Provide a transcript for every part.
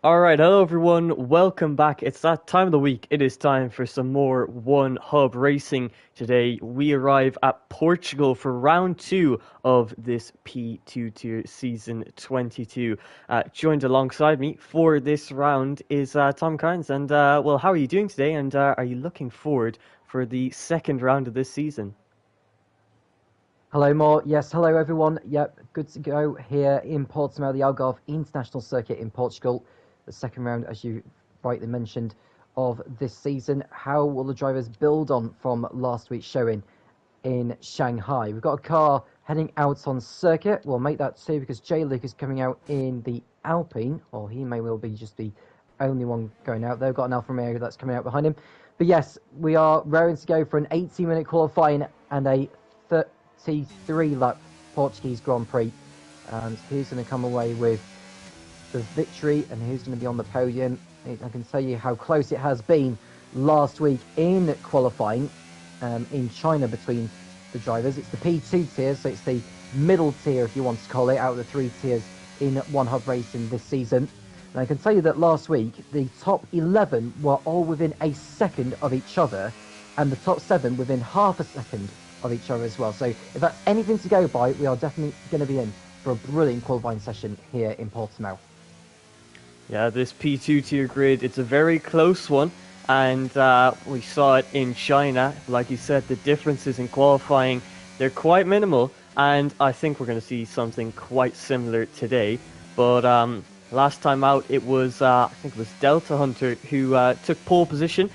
Alright, hello everyone, welcome back. It's that time of the week. It is time for some more One Hub racing. Today we arrive at Portugal for round 2 of this P2 Tier Season 22. Joined alongside me for this round is Tom Carnes. And well, how are you doing today? And are you looking forward for the second round of this season? Hello, Mo. Yes, hello everyone. Yep, good to go here in Portimao, the Algarve International Circuit in Portugal. The second round, as you rightly mentioned, of this season. How will the drivers build on from last week's showing in Shanghai? We've got a car heading out on circuit. We'll make that two because J. Luke is coming out in the Alpine, or he may well be just the only one going out. They've got an Alfa Romeo that's coming out behind him. But yes, we are raring to go for an 18-minute qualifying and a 33-lap Portuguese Grand Prix. And who's going to come away with the victory and who's going to be on the podium? I can tell you how close it has been last week in qualifying in China between the drivers. It's the P2 tier, so it's the middle tier, if you want to call it, out of the 3 tiers in One Hub racing this season. And I can tell you that last week, the top 11 were all within a second of each other, and the top 7 within half a second of each other as well. So if that's anything to go by, we are definitely going to be in for a brilliant qualifying session here in Portimao. Yeah, this P2 tier grid, it's a very close one, and we saw it in China. Like you said, the differences in qualifying, they're quite minimal, and I think we're going to see something quite similar today. But last time out, it was, I think it was Delta Hunter who took pole position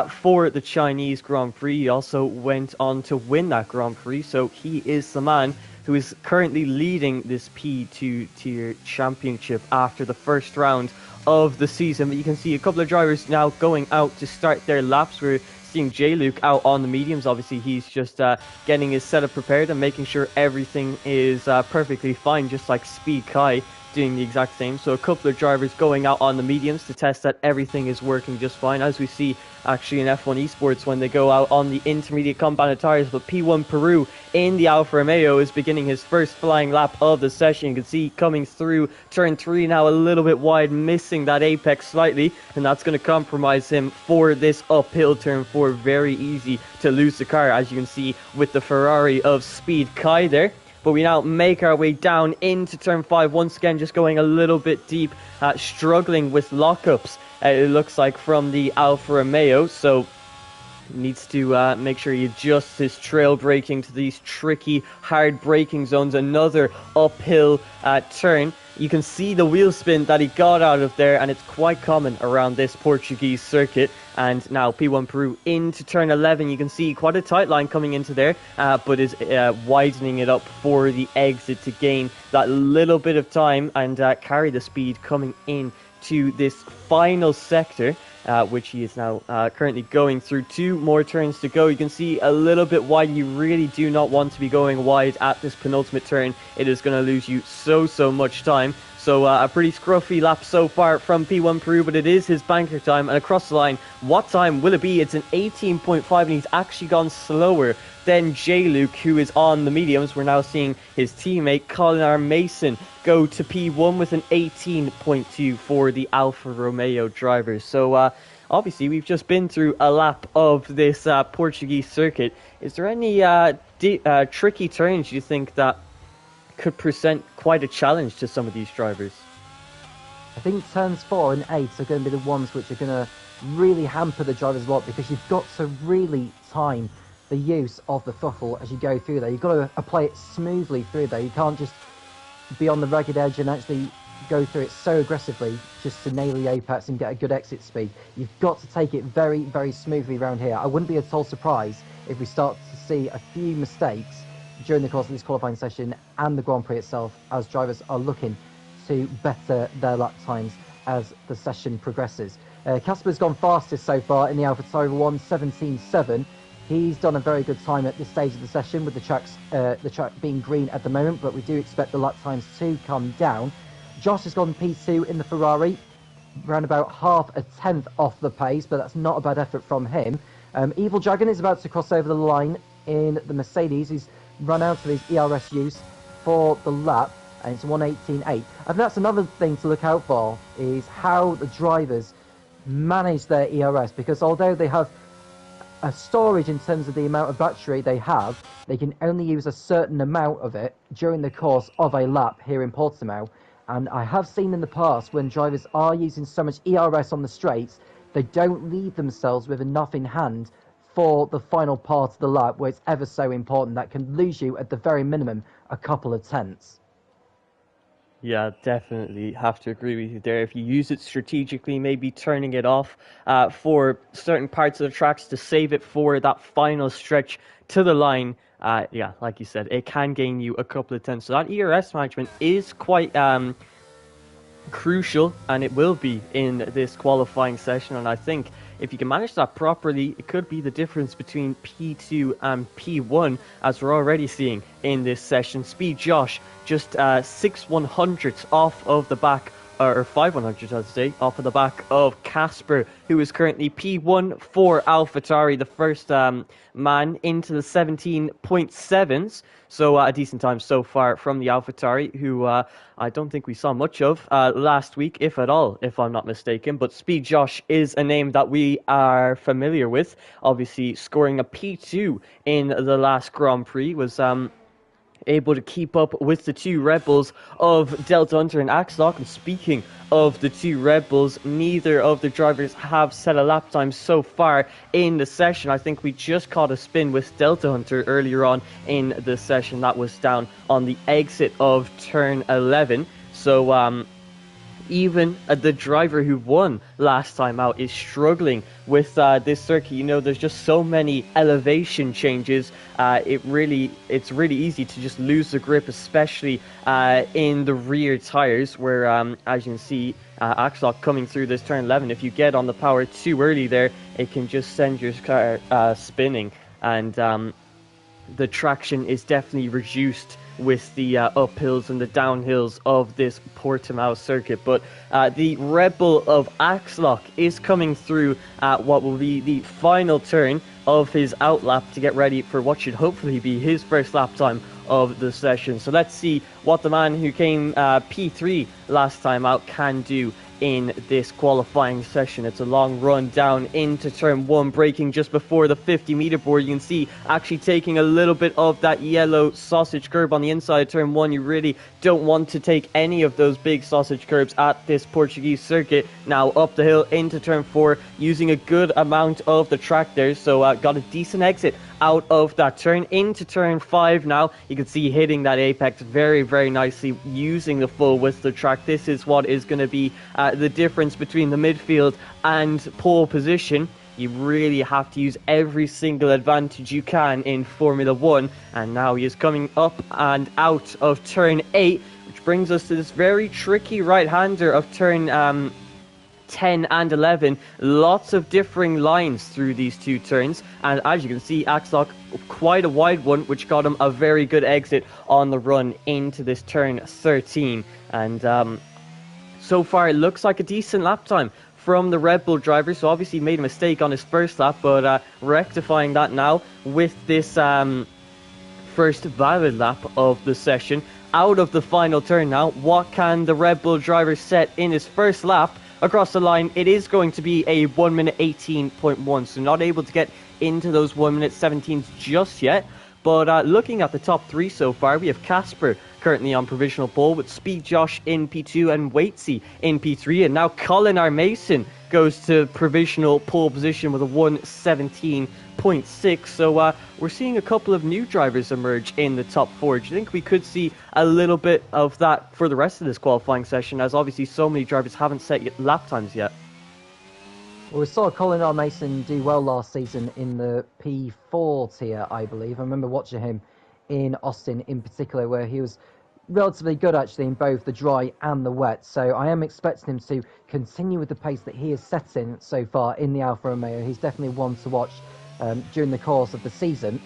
for the Chinese Grand Prix. He also went on to win that Grand Prix, so he is the man who is currently leading this P2 tier championship after the first round of the season. But you can see a couple of drivers now going out to start their laps. We're seeing J. Luke out on the mediums. Obviously, he's just getting his setup prepared and making sure everything is perfectly fine, just like Speed Kai doing the exact same. So a couple of drivers going out on the mediums to test that everything is working just fine, as we see actually in F1 Esports when they go out on the intermediate compounded tires. But P1 Peru in the Alfa Romeo is beginning his first flying lap of the session. You can see coming through turn 3 now a little bit wide, missing that apex slightly, and that's going to compromise him for this uphill turn 4. Very easy to lose the car, as you can see with the Ferrari of Speed Kai there. But we now make our way down into turn 5, once again just going a little bit deep, struggling with lockups, it looks like, from the Alfa Romeo. So needs to make sure he adjusts his trail braking to these tricky, hard braking zones. Another uphill turn. You can see the wheel spin that he got out of there, and it's quite common around this Portuguese circuit. And now P1 Peru into turn 11. You can see quite a tight line coming into there, but is widening it up for the exit to gain that little bit of time and carry the speed coming in to this final sector, which he is now currently going through. 2 more turns to go. You can see a little bit wide. You really do not want to be going wide at this penultimate turn. It is going to lose you so much time. So a pretty scruffy lap so far from P1 Peru, but it is his banker time. And across the line, what time will it be? It's an 18.5, and he's actually gone slower than J. Luke, who is on the mediums. We're now seeing his teammate Colin R. Mason go to P1 with an 18.2 for the Alfa Romeo drivers. So obviously we've just been through a lap of this Portuguese circuit. Is there any tricky turns you think that could present quite a challenge to some of these drivers? I think turns 4 and 8 are going to be the ones which are going to really hamper the drivers a lot, because you've got to really time the use of the throttle as you go through there. You've got to apply it smoothly through there. You can't just be on the ragged edge and actually go through it so aggressively just to nail the apex and get a good exit speed. You've got to take it very smoothly around here. I wouldn't be at all surprised if we start to see a few mistakes during the course of this qualifying session and the Grand Prix itself, as drivers are looking to better their lap times as the session progresses. Casper's gone fastest so far in the AlphaTauri 1:17.7. He's done a very good time at this stage of the session, with the track being green at the moment, but we do expect the lap times to come down. Josh has gone P2 in the Ferrari, around about half a tenth off the pace, but that's not a bad effort from him. Evil Dragon is about to cross over the line in the Mercedes. He's run out of his ERS use for the lap, and it's 1:18.8. I think that's another thing to look out for, is how the drivers manage their ERS, because although they have a storage in terms of the amount of battery they have, they can only use a certain amount of it during the course of a lap here in Portimao. And I have seen in the past when drivers are using so much ERS on the straights, they don't leave themselves with enough in hand for the final part of the lap, where it's ever so important. That can lose you at the very minimum a couple of tenths. Yeah, definitely have to agree with you there. If you use it strategically, maybe turning it off for certain parts of the tracks to save it for that final stretch to the line, yeah, like you said, it can gain you a couple of tenths. So that ERS management is quite crucial, and it will be in this qualifying session. And I think if you can manage that properly, it could be the difference between P2 and P1, as we're already seeing in this session. Speed Josh just 6/100ths off of the back, or 5/100ths, I'd say, off of the back of Casper, who is currently P1 for AlphaTauri, the first man into the 17.7s. So a decent time so far from the AlphaTauri, who I don't think we saw much of last week, if at all, if I'm not mistaken. But Speed Josh is a name that we are familiar with. Obviously, scoring a P2 in the last Grand Prix, was able to keep up with the two Red Bulls of Delta Hunter and Axlock. And speaking of the two Red Bulls, neither of the drivers have set a lap time so far in the session. I think we just caught a spin with Delta Hunter earlier on in the session. That was down on the exit of turn 11. So even the driver who won last time out is struggling with this circuit. You know, there's just so many elevation changes. It's really easy to just lose the grip, especially in the rear tires, where as you can see, Axlock coming through this turn 11. If you get on the power too early there, it can just send your car spinning, and the traction is definitely reduced with the uphills and the downhills of this Portimao circuit. But the Red Bull of Axlock is coming through what will be the final turn of his outlap to get ready for what should hopefully be his first lap time of the session. So let's see what the man who came P3 last time out can do in this qualifying session. It's a long run down into turn 1, braking just before the 50-meter board. You can see actually taking a little bit of that yellow sausage curb on the inside of turn 1. You really don't want to take any of those big sausage curbs at this Portuguese circuit. Now up the hill into turn 4, using a good amount of the track there. So got a decent exit out of that turn into turn 5 now. You can see hitting that apex very, very nicely, using the full width of the track. This is what is going to be the difference between the midfield and pole position. You really have to use every single advantage you can in Formula 1. And now he is coming up and out of turn 8, which brings us to this very tricky right-hander of turn 10 and 11. Lots of differing lines through these two turns, and as you can see, Axlock quite a wide one, which got him a very good exit on the run into this turn 13. And so far it looks like a decent lap time from the Red Bull driver. So obviously made a mistake on his first lap, but rectifying that now with this first valid lap of the session. Out of the final turn now, what can the Red Bull driver set in his first lap across the line? It is going to be a 1 minute 18.1, so not able to get into those 1 minute 17s just yet. But looking at the top 3 so far, we have Casper currently on provisional pole, with Speed Josh in P2 and Waitsy in P3. And now Colin R. Mason goes to provisional pole position with a 1:17.6. So we're seeing a couple of new drivers emerge in the top 4. Do you think we could see a little bit of that for the rest of this qualifying session, as obviously so many drivers haven't set lap times yet? Well, we saw Colin R. Mason do well last season in the P4 tier, I believe. I remember watching him in Austin in particular, where he was relatively good actually in both the dry and the wet. So I am expecting him to continue with the pace that he is setting so far in the Alfa Romeo. He's definitely one to watch during the course of the season.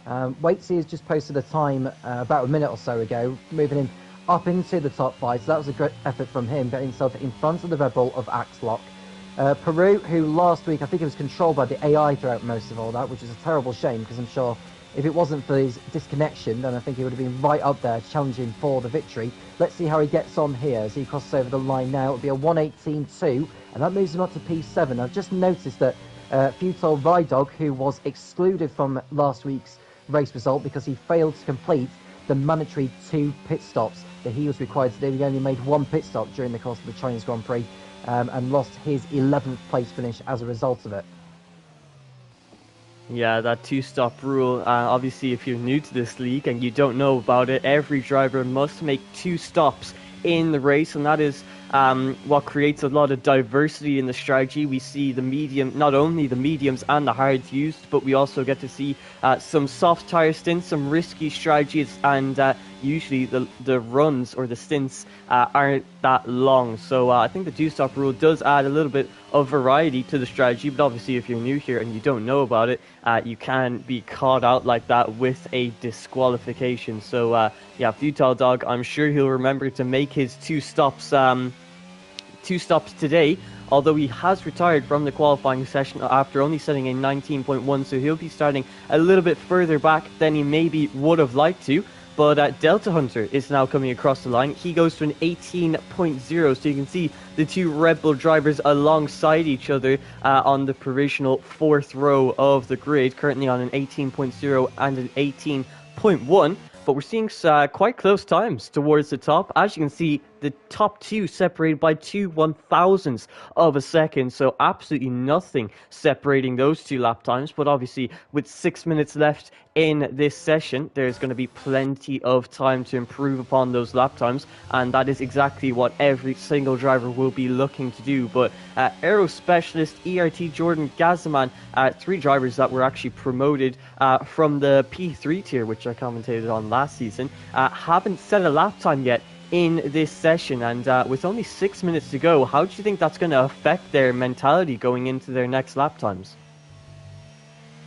Waitsy has just posted a time about a minute or so ago, moving him up into the top 5. So that was a great effort from him, getting himself in front of the Red Bull of Axlock. Peru, who last week I think it was controlled by the AI throughout most of all that, which is a terrible shame, because I'm sure If it wasn't for his disconnection, then I think he would have been right up there challenging for the victory. Let's see how he gets on here as he crosses over the line now. It'll be a 1:18.2, and that moves him up to P7. I've just noticed that Futile Rydog, who was excluded from last week's race result because he failed to complete the mandatory 2 pit stops that he was required to do. He only made 1 pit stop during the course of the Chinese Grand Prix and lost his 11th place finish as a result of it. Yeah, that 2-stop rule, obviously if you're new to this league and you don't know about it, every driver must make 2 stops in the race, and that is what creates a lot of diversity in the strategy. We see not only the mediums and the hards used, but we also get to see some soft tire stints, some risky strategies, and usually the runs or the stints aren't that long. So I think the 2-stop rule does add a little bit of variety to the strategy, but obviously if you're new here and you don't know about it, you can be caught out like that with a disqualification. So yeah, Futile Dog, I'm sure he'll remember to make his 2 stops today, although he has retired from the qualifying session after only setting a 19.1, so he'll be starting a little bit further back than he maybe would have liked to. But Delta Hunter is now coming across the line. He goes to an 18.0, so you can see the 2 Red Bull drivers alongside each other on the provisional 4th row of the grid, currently on an 18.0 and an 18.1. But we're seeing quite close times towards the top. As you can see, the top 2 separated by 2 1,000ths of a second, so absolutely nothing separating those 2 lap times. But obviously, with 6 minutes left in this session, there's going to be plenty of time to improve upon those lap times, and that is exactly what every single driver will be looking to do. But Aero Specialist, ERT, Jordan, Gazaman, 3 drivers that were actually promoted from the P3 tier, which I commentated on last season, haven't set a lap time yet in this session, and with only 6 minutes to go, how do you think that's going to affect their mentality going into their next lap times?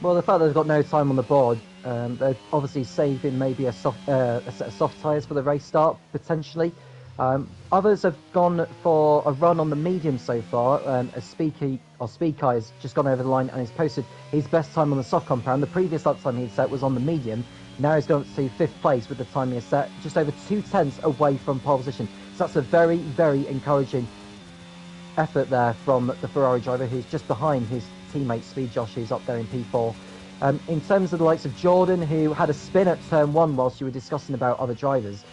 Well, the fact that they've got no time on the board, they're obviously saving maybe a set of soft tyres for the race start, potentially. Others have gone for a run on the medium so far. Speedkey has just gone over the line and has posted his best time on the soft compound. The previous lap time he'd set was on the medium. Now he's gone to 5th place with the time he has set, just over 2 tenths away from pole position. So that's a very, very encouraging effort there from the Ferrari driver, who's just behind his teammate Speed Josh, who's up there in P4. In terms of the likes of Jordan, who had a spin at turn 1 whilst you were discussing about other drivers,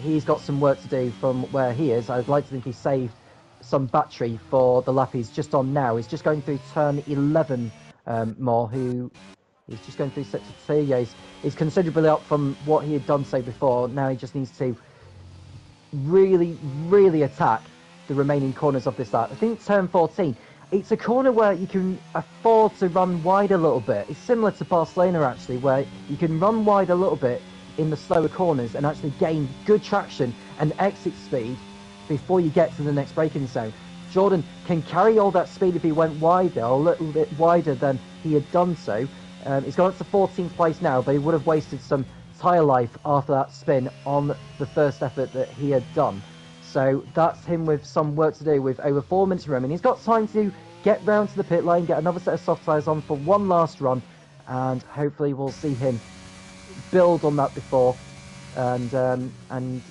he's got some work to do from where he is. I'd like to think he saved some battery for the lap he's just on now. He's just going through turn 11 more, who he's just going through sector 2. Yeah, he's considerably up from what he had done so before. Now he just needs to really, really attack the remaining corners of this lap. I think turn 14, it's a corner where you can afford to run wide a little bit. It's similar to Barcelona, actually, where you can run wide a little bit in the slower corners and actually gain good traction and exit speed before you get to the next braking zone. Jordan can carry all that speed if he went wider, a little bit wider than he had done so. He's gone up to 14th place now, but he would have wasted some tyre life after that spin on the first effort that he had done. So that's him with some work to do with over 4 minutes remaining. He's got time to get round to the pit lane, get another set of soft tyres on for one last run, and hopefully we'll see him build on that before and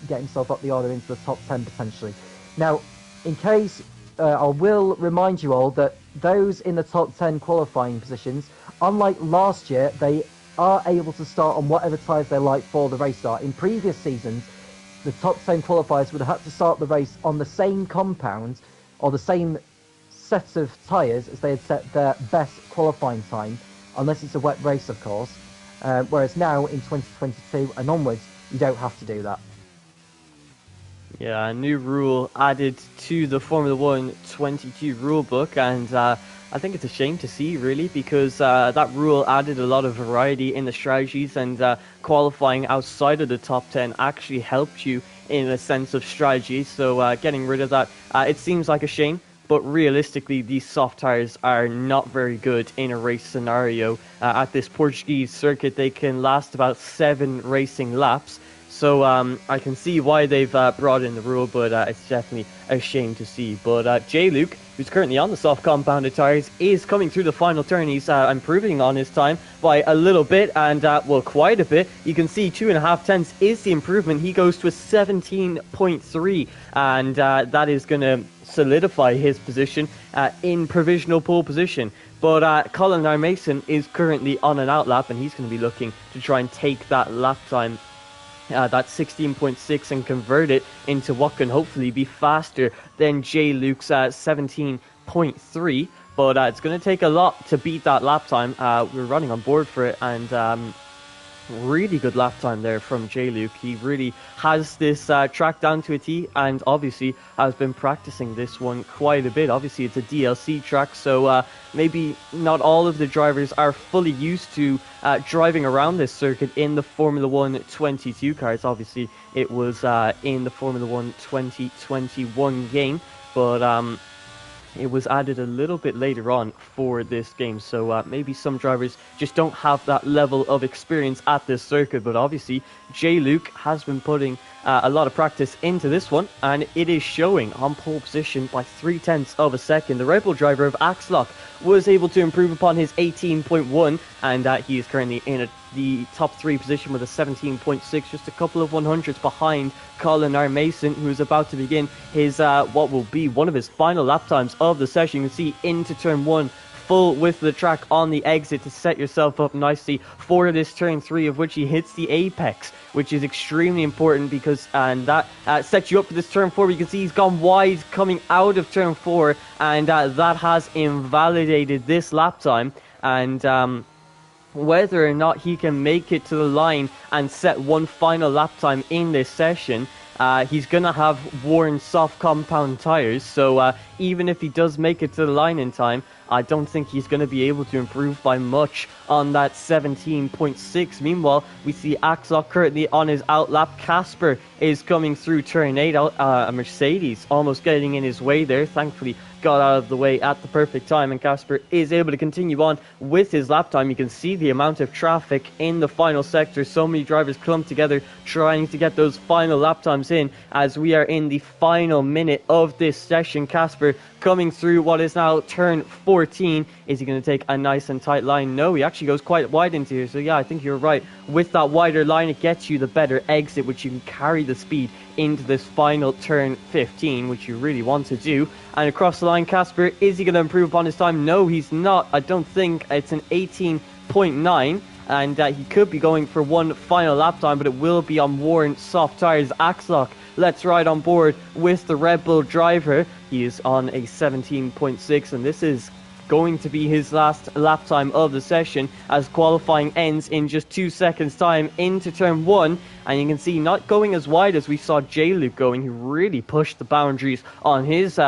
get himself up the order into the top 10 potentially. Now, in case, I will remind you all that those in the top 10 qualifying positions, unlike last year, they are able to start on whatever tyres they like for the race start. In previous seasons, the top 10 qualifiers would have had to start the race on the same compound or the same set of tyres as they had set their best qualifying time, unless it's a wet race, of course. Whereas now, in 2022 and onwards, you don't have to do that. Yeah, a new rule added to the Formula 1 22 rulebook, and I think it's a shame to see, really, because that rule added a lot of variety in the strategies, and qualifying outside of the top 10 actually helped you in a sense of strategy. So getting rid of that, it seems like a shame, but realistically, these soft tyres are not very good in a race scenario. At this Portuguese circuit, they can last about 7 racing laps. So I can see why they've brought in the rule, but it's definitely a shame to see. But J. Luke, who's currently on the soft compounded tires, is coming through the final turn. He's improving on his time by a little bit, and well, quite a bit. You can see 2.5 tenths is the improvement. He goes to a 17.3, and that is going to solidify his position in provisional pole position. But Colin Mason is currently on an outlap, and he's going to be looking to try and take that lap time, that 16.6, and convert it into what can hopefully be faster than J. Luke's 17.3. But it's going to take a lot to beat that lap time. We're running on board for it, and really good lap time there from J. Luke. He really has this track down to a T, and obviously has been practicing this one quite a bit. Obviously it's a DLC track, so maybe not all of the drivers are fully used to driving around this circuit in the Formula 1 22 cars. Obviously it was in the Formula 1 2021 game, but it was added a little bit later on for this game, so maybe some drivers just don't have that level of experience at this circuit. But obviously J. Luke has been putting a lot of practice into this one, and it is showing on pole position by 0.3 of a second. The Red Bull driver of Axlock was able to improve upon his 18.1, and he is currently in the top 3 position with a 17.6, just a couple of 100s behind Colin R. Mason, who is about to begin his what will be one of his final lap times of the session. You can see into turn 1, full width of the track on the exit to set yourself up nicely for this turn 3, of which he hits the apex, which is extremely important because that sets you up for this turn 4. You can see he's gone wide coming out of turn 4, and that has invalidated this lap time. And whether or not he can make it to the line and set one final lap time in this session, he's going to have worn soft compound tires. So even if he does make it to the line in time, I don't think he's going to be able to improve by much on that 17.6. Meanwhile, we see Axlock currently on his outlap. Casper is coming through turn 8. A Mercedes almost getting in his way there. Thankfully, got out of the way at the perfect time, and Casper is able to continue on with his lap time. You can see the amount of traffic in the final sector. So many drivers clumped together trying to get those final lap times in as we are in the final minute of this session. Casper coming through what is now turn 14. Is he going to take a nice and tight line? No, he actually goes quite wide into here. So yeah, I think you're right. With that wider line, it gets you the better exit, which you can carry the speed into this final turn 15, which you really want to do. And across the line, Casper, is he going to improve upon his time? No, he's not. I don't think. It's an 18.9. And he could be going for one final lap time, but it will be on worn soft tires. Axlock, let's ride on board with the Red Bull driver. He is on a 17.6, and this is going to be his last lap time of the session, as qualifying ends in just 2 seconds time into turn 1. And you can see not going as wide as we saw J. Luke going. He really pushed the boundaries on his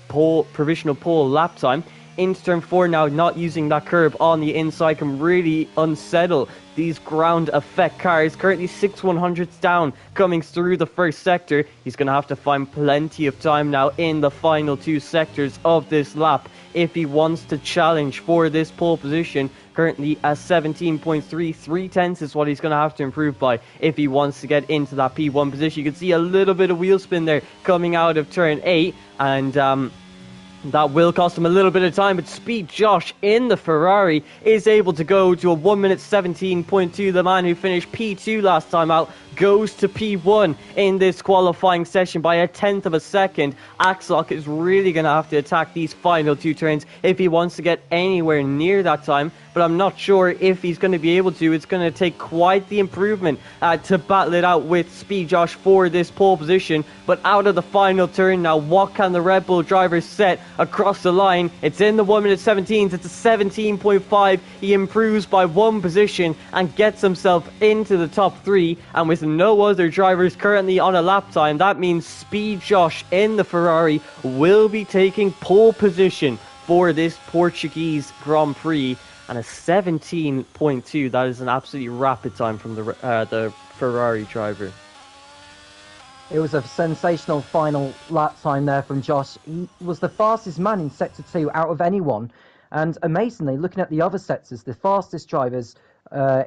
provisional pole lap time. Into turn 4 now, not using that curb on the inside can really unsettle these ground effect cars. Currently 6/100ths down coming through the first sector. He's going to have to find plenty of time now in the final 2 sectors of this lap if he wants to challenge for this pole position. Currently at 17.3, 0.3 is what he's going to have to improve by if he wants to get into that P1 position. You can see a little bit of wheel spin there coming out of turn 8, and that will cost him a little bit of time, but Speed Josh in the Ferrari is able to go to a 1 minute 17.2. The man who finished P2 last time out goes to P1 in this qualifying session by a 1/10 of a second. Axlock is really going to have to attack these final 2 turns if he wants to get anywhere near that time, but I'm not sure if he's going to be able to. It's going to take quite the improvement to battle it out with Speed Josh for this pole position. But out of the final turn now, what can the Red Bull driver set across the line? It's in the 1 minute 17s. It's a 17.5. He improves by 1 position and gets himself into the top 3. And with no other drivers currently on a lap time, that means Speed Josh in the Ferrari will be taking pole position for this Portuguese Grand Prix. And a 17.2, that is an absolutely rapid time from the Ferrari driver. It was a sensational final lap time there from Josh. He was the fastest man in Sector 2 out of anyone. And amazingly, looking at the other sectors, the fastest drivers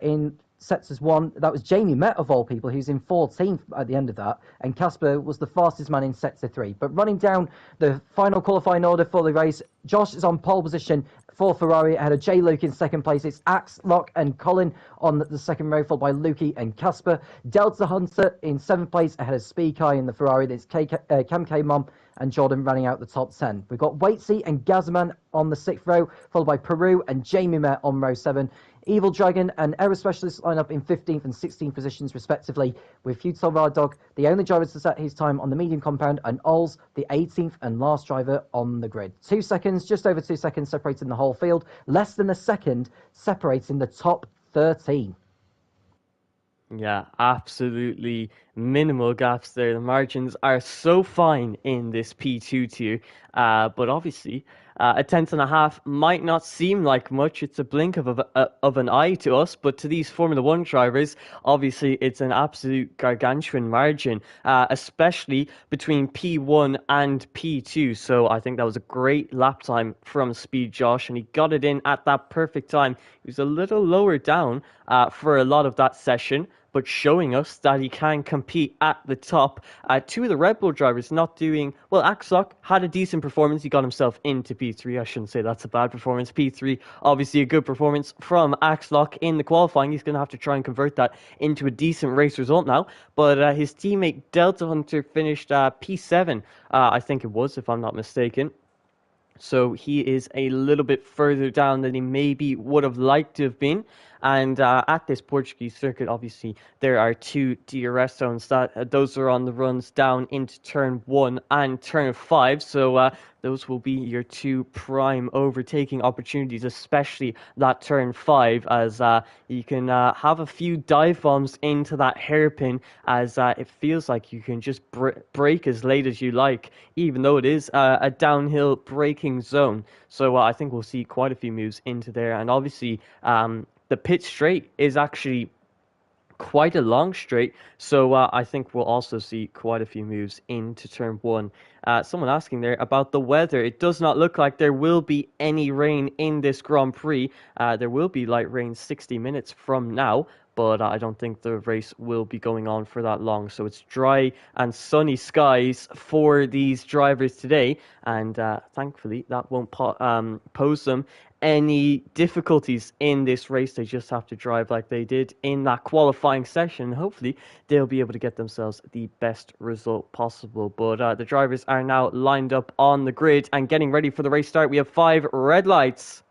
in sectors 1. That was Jamie Met, of all people, who's in 14th at the end of that, and Casper was the fastest man in sector 3. But running down the final qualifying order for the race, Josh is on pole position for Ferrari ahead of J. Luke in second place. It's Axe, Lock and Colin on the second row, followed by Lukey and Casper. Delta Hunter in seventh place ahead of Speakai in the Ferrari. There's Cam K Mom and Jordan running out the top 10. We've got Waitsy and Gazman on the sixth row, followed by Peru and Jamie Met on row 7. Evil Dragon and Aero Specialist line up in 15th and 16th positions respectively, with Futile Ride Dog, the only driver to set his time on the medium compound, and Ols, the 18th and last driver on the grid. 2 seconds, just over 2 seconds separating the whole field, less than a second separating the top 13. Yeah, absolutely minimal gaps there. The margins are so fine in this P2 tier, but obviously a tenth and a half might not seem like much. It's a blink of an eye to us, but to these Formula One drivers, obviously it's an absolute gargantuan margin, especially between P1 and P2. So I think that was a great lap time from Speed Josh, and he got it in at that perfect time. He was a little lower down for a lot of that session, but showing us that he can compete at the top. Two of the Red Bull drivers not doing well. Axlock had a decent performance. He got himself into P3. I shouldn't say that's a bad performance. P3, obviously a good performance from Axlock in the qualifying. He's going to have to try and convert that into a decent race result now. But his teammate Delta Hunter finished P7, I think it was, if I'm not mistaken. So he is a little bit further down than he maybe would have liked to have been. And at this Portuguese circuit, obviously, there are 2 DRS zones. Those are on the runs down into turn 1 and turn 5. So those will be your 2 prime overtaking opportunities, especially that turn 5, as you can have a few dive bombs into that hairpin, as it feels like you can just brake as late as you like, even though it is a downhill braking zone. So I think we'll see quite a few moves into there. And obviously, the pit straight is actually quite a long straight, so I think we'll also see quite a few moves into turn 1. Someone asking there about the weather. It does not look like there will be any rain in this Grand Prix. There will be light rain 60 minutes from now, but I don't think the race will be going on for that long. So it's dry and sunny skies for these drivers today, and thankfully that won't pose them any difficulties in this race. They just have to drive like they did in that qualifying session. Hopefully they'll be able to get themselves the best result possible. But the drivers are now lined up on the grid and getting ready for the race start. We have 5 red lights.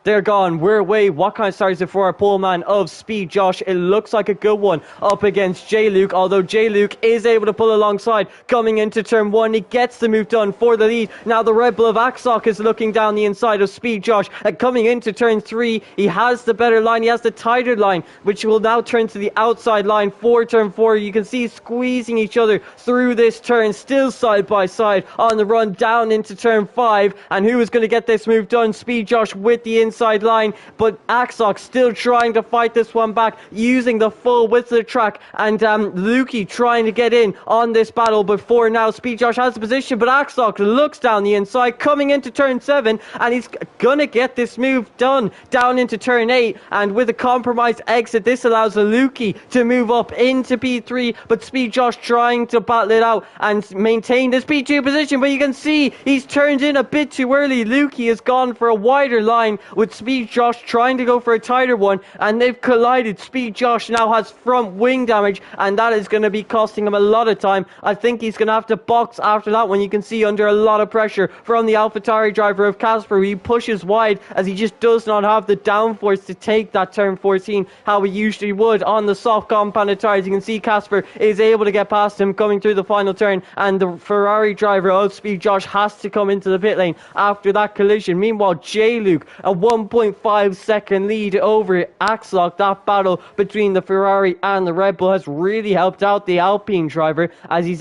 They're gone. We're away. What kind of start is it for our pole man of Speed Josh? It looks like a good one up against J. Luke, although J. Luke is able to pull alongside. Coming into turn 1, he gets the move done for the lead. Now the Red Bull of Axock is looking down the inside of Speed Josh. And coming into turn 3, he has the better line. He has the tighter line, which will now turn to the outside line for turn 4. You can see squeezing each other through this turn, still side by side on the run down into turn 5. And who is going to get this move done? Speed Josh with the inside line, but Axock still trying to fight this one back, using the full width of the track, and Lukey trying to get in on this battle. Before now, Speed Josh has the position, but Axock looks down the inside, coming into turn 7, and he's gonna get this move done down into turn 8, and with a compromised exit, this allows Lukey to move up into P3, but Speed Josh trying to battle it out and maintain this P2 position, but you can see he's turned in a bit too early. Lukey has gone for a wider line, with Speed Josh trying to go for a tighter one, and they've collided. Speed Josh now has front wing damage, and that is going to be costing him a lot of time. I think he's going to have to box after that one. You can see under a lot of pressure from the AlphaTauri driver of Casper. He pushes wide as he just does not have the downforce to take that turn 14 how he usually would on the soft compounded tires. You can see Casper is able to get past him coming through the final turn, and the Ferrari driver of Speed Josh has to come into the pit lane after that collision. Meanwhile, J. Luke, a 1.5 second lead over Axlock. That battle between the Ferrari and the Red Bull has really helped out the Alpine driver, as he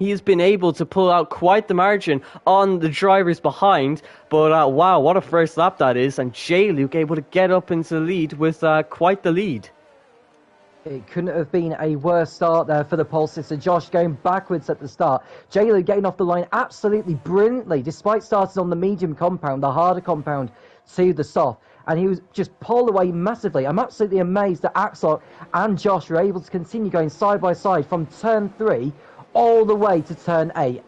has been able to pull out quite the margin on the drivers behind. But wow, what a first lap that is, and J. Luke able to get up into the lead with quite the lead. It couldn't have been a worse start there for the pole sitter. Josh going backwards at the start. J-Lo getting off the line absolutely brilliantly, despite starting on the medium compound, the harder compound to the soft. and he was just pulled away massively. I'm absolutely amazed that Axel and Josh were able to continue going side by side from turn 3 all the way to turn 8.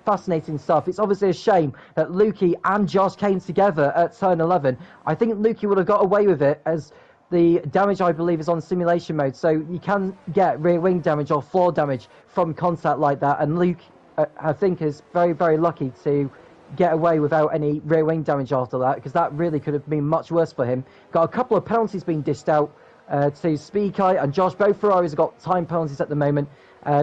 Fascinating stuff. It's obviously a shame that Lukey and Josh came together at turn 11. I think Lukey would have got away with it, as the damage, I believe, is on simulation mode, so you can get rear wing damage or floor damage from contact like that, and Luke, I think, is very, very lucky to get away without any rear wing damage after that, because that really could have been much worse for him. Got a couple of penalties being dished out to Speakai and Josh. Both Ferraris have got time penalties at the moment.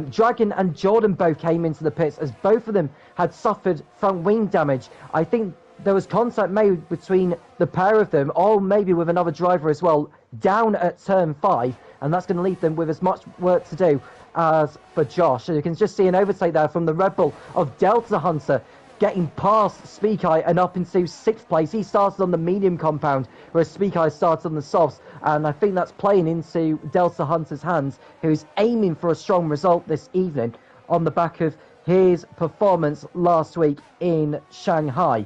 Dragon and Jordan both came into the pits, as both of them had suffered front wing damage. I think there was contact made between the pair of them, or maybe with another driver as well, down at turn 5, and that's going to leave them with as much work to do as for Josh. And you can just see an overtake there from the Red Bull of Delta Hunter, getting past Speakai and up into 6th place. He started on the medium compound, whereas Speakai started on the softs, and I think that's playing into Delta Hunter's hands, who's aiming for a strong result this evening on the back of his performance last week in Shanghai.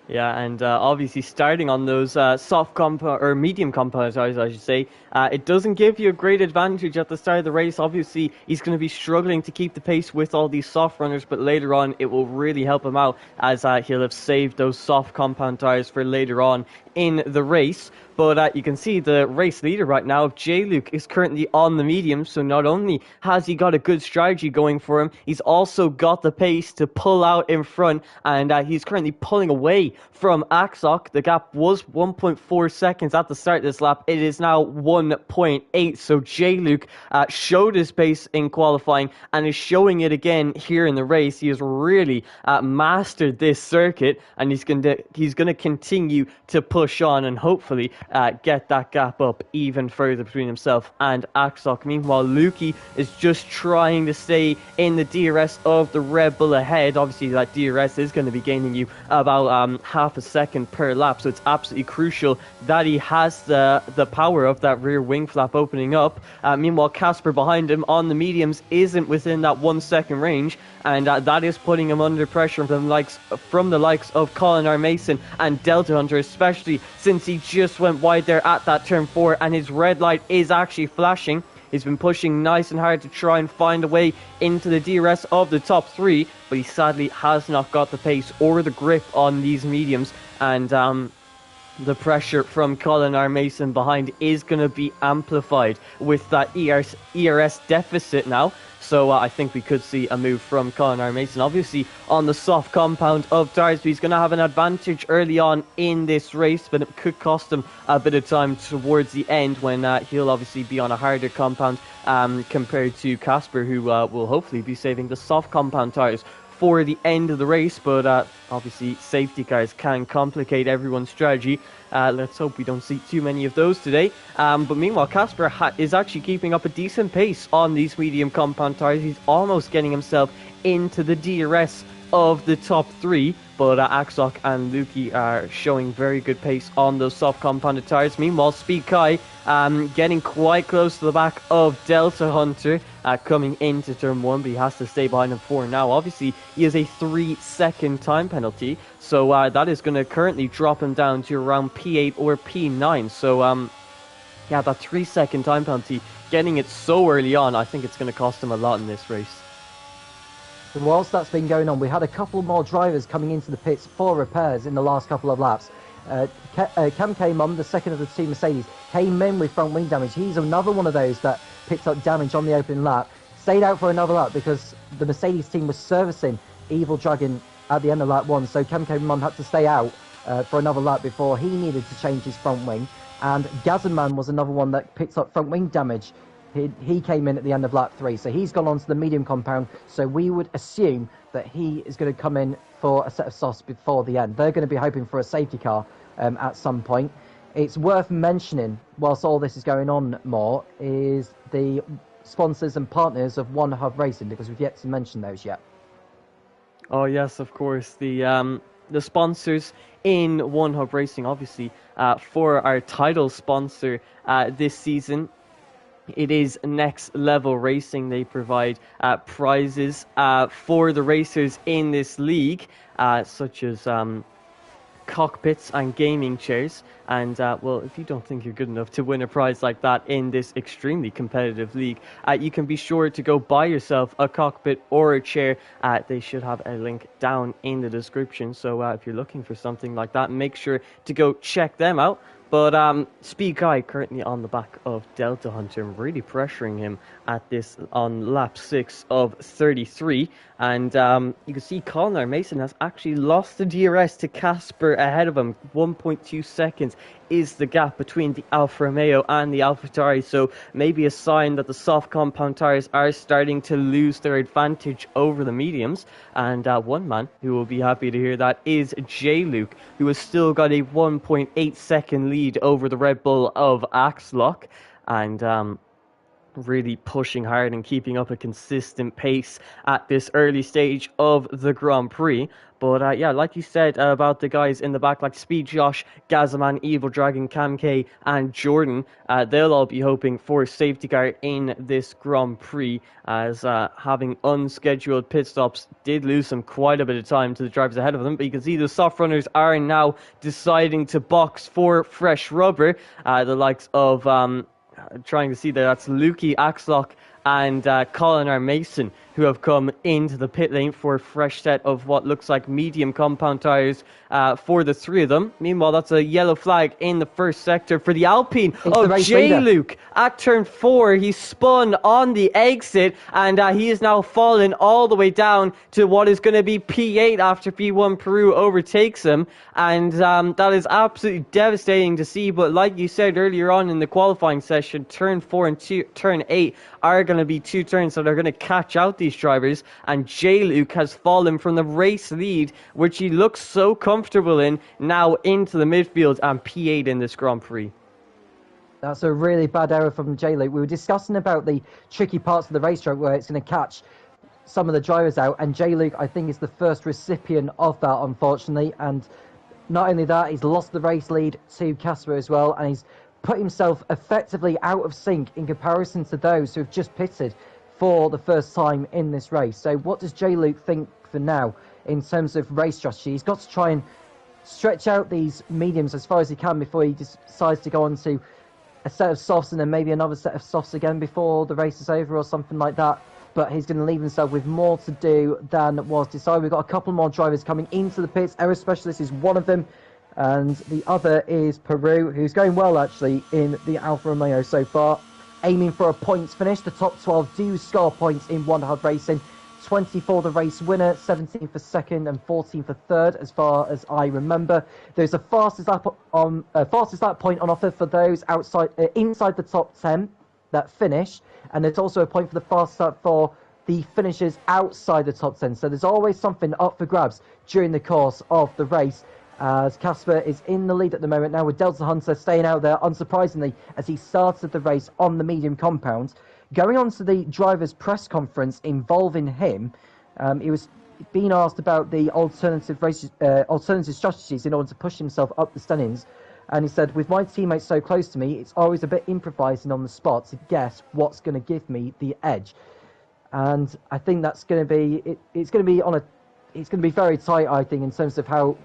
Yeah, and obviously starting on those soft compound or medium compound tires, I should say, it doesn't give you a great advantage at the start of the race. Obviously, he's going to be struggling to keep the pace with all these soft runners, but later on it will really help him out, as he'll have saved those soft compound tires for later on in the race. But you can see the race leader right now, J-Luke, is currently on the medium. So not only has he got a good strategy going for him, he's also got the pace to pull out in front. And he's currently pulling away from Axok. The gap was 1.4 seconds at the start of this lap. It is now 1.8. So J-Luke showed his pace in qualifying and is showing it again here in the race. He has really mastered this circuit, and he's going to continue to push on and hopefully get that gap up even further between himself and Axok. Meanwhile, Lukey is just trying to stay in the DRS of the Red Bull ahead. Obviously, that DRS is going to be gaining you about half a second per lap, so it's absolutely crucial that he has the power of that rear wing flap opening up. Meanwhile, Casper behind him on the mediums isn't within that 1 second range, and that is putting him under pressure from the likes of Colin R. Mason and Delta Hunter, especially since he just went wide there at that turn 4 and his red light is actually flashing. He's been pushing nice and hard to try and find a way into the DRS of the top 3, but he sadly has not got the pace or the grip on these mediums, and the pressure from Colin R. Mason behind is going to be amplified with that ERS deficit now. So I think we could see a move from Colin R. Mason, obviously on the soft compound of tires. But he's going to have an advantage early on in this race, but it could cost him a bit of time towards the end when he'll obviously be on a harder compound compared to Casper, who will hopefully be saving the soft compound tires for the end of the race. But obviously safety cars can complicate everyone's strategy. Let's hope we don't see too many of those today. But meanwhile, Casper is actually keeping up a decent pace on these medium compound tires. He's almost getting himself into the DRS of the top 3. But Axok and Lukey are showing very good pace on those soft compounded tires. Meanwhile, Speed Kai getting quite close to the back of Delta Hunter coming into turn 1, but he has to stay behind him for now. Obviously, he has a 3-second time penalty, so that is going to currently drop him down to around P8 or P9. So, yeah, that 3-second time penalty, getting it so early on, I think it's going to cost him a lot in this race. Whilst that's been going on, we had a couple more drivers coming into the pits for repairs in the last couple of laps. Cam came on, the second of the two Mercedes, came in with front wing damage. He's another one of those that picked up damage on the opening lap, stayed out for another lap because the Mercedes team was servicing Evil Dragon at the end of lap 1, so Cam came on, had to stay out for another lap before he needed to change his front wing. And Gazanman was another one that picked up front wing damage. He came in at the end of lap 3, so he's gone on to the medium compound, so we would assume that he is going to come in for a set of softs before the end. They're going to be hoping for a safety car at some point. It's worth mentioning, whilst all this is going on more, is the sponsors and partners of One Hub Racing, because we've yet to mention those yet. Oh yes, of course, the sponsors in One Hub Racing, obviously, for our title sponsor this season. It is Next Level Racing. They provide prizes for the racers in this league, such as cockpits and gaming chairs. And, well, if you don't think you're good enough to win a prize like that in this extremely competitive league, you can be sure to go buy yourself a cockpit or a chair. They should have a link down in the description. So if you're looking for something like that, make sure to go check them out. But Speed Guy currently on the back of Delta Hunter, really pressuring him at this on lap 6 of 33. And you can see Colin Mason has actually lost the DRS to Casper ahead of him. 1.2 seconds is the gap between the Alfa Romeo and the AlphaTauri. So maybe a sign that the soft compound tires are starting to lose their advantage over the mediums. And one man who will be happy to hear that is J. Luke, who has still got a 1.8 second lead over the Red Bull of Axlock. And really pushing hard and keeping up a consistent pace at this early stage of the Grand Prix. But yeah, like you said about the guys in the back, like Speed Josh, Gazaman, Evil Dragon, Cam K, and Jordan, they'll all be hoping for a safety car in this Grand Prix, as having unscheduled pit stops did lose them quite a bit of time to the drivers ahead of them. But you can see the soft runners are now deciding to box for fresh rubber. The likes of trying to see there, that's Lukey, Axlock, and Colin R. Mason, who have come into the pit lane for a fresh set of what looks like medium compound tyres for the three of them. Meanwhile, that's a yellow flag in the first sector for the Alpine of J. Luke. At turn 4, he spun on the exit, and he is now fallen all the way down to what is going to be P8 after P1 Peru overtakes him. And that is absolutely devastating to see. But like you said earlier on in the qualifying session, turn 4 and turn 8 are going to be two turns that are going to catch out these drivers, and J. Luke has fallen from the race lead, which he looks so comfortable in, now into the midfield and P8 in this Grand Prix. That's a really bad error from J. Luke. We were discussing about the tricky parts of the racetrack where it's going to catch some of the drivers out, and J. Luke, I think, is the first recipient of that, unfortunately. And not only that, he's lost the race lead to Casper as well, and he's put himself effectively out of sync in comparison to those who have just pitted for the first time in this race. So what does J. Luke think for now in terms of race strategy? He's got to try and stretch out these mediums as far as he can before he decides to go on to a set of softs and then maybe another set of softs again before the race is over or something like that. But he's going to leave himself with more to do than was decided. We've got a couple more drivers coming into the pits. Aero Specialist is one of them, and the other is Peru, who's going well actually in the Alfa Romeo so far, aiming for a points finish. The top 12 do score points in one hard racing. 20 for the race winner, 17 for second, and 14 for third, as far as I remember. There's a fastest lap point on offer for those inside the top 10 that finish, and there's also a point for the fastest lap for the finishers outside the top 10. So there's always something up for grabs during the course of the race, as Casper is in the lead at the moment now, with Delta Hunter staying out there, unsurprisingly, as he started the race on the medium compound. Going on to the driver's press conference involving him, he was being asked about the alternative strategies in order to push himself up the standings. And he said, with my teammates so close to me, it's always a bit improvising on the spot to guess what's going to give me the edge. And I think that's going to be, it's going to be very tight, I think, in terms of how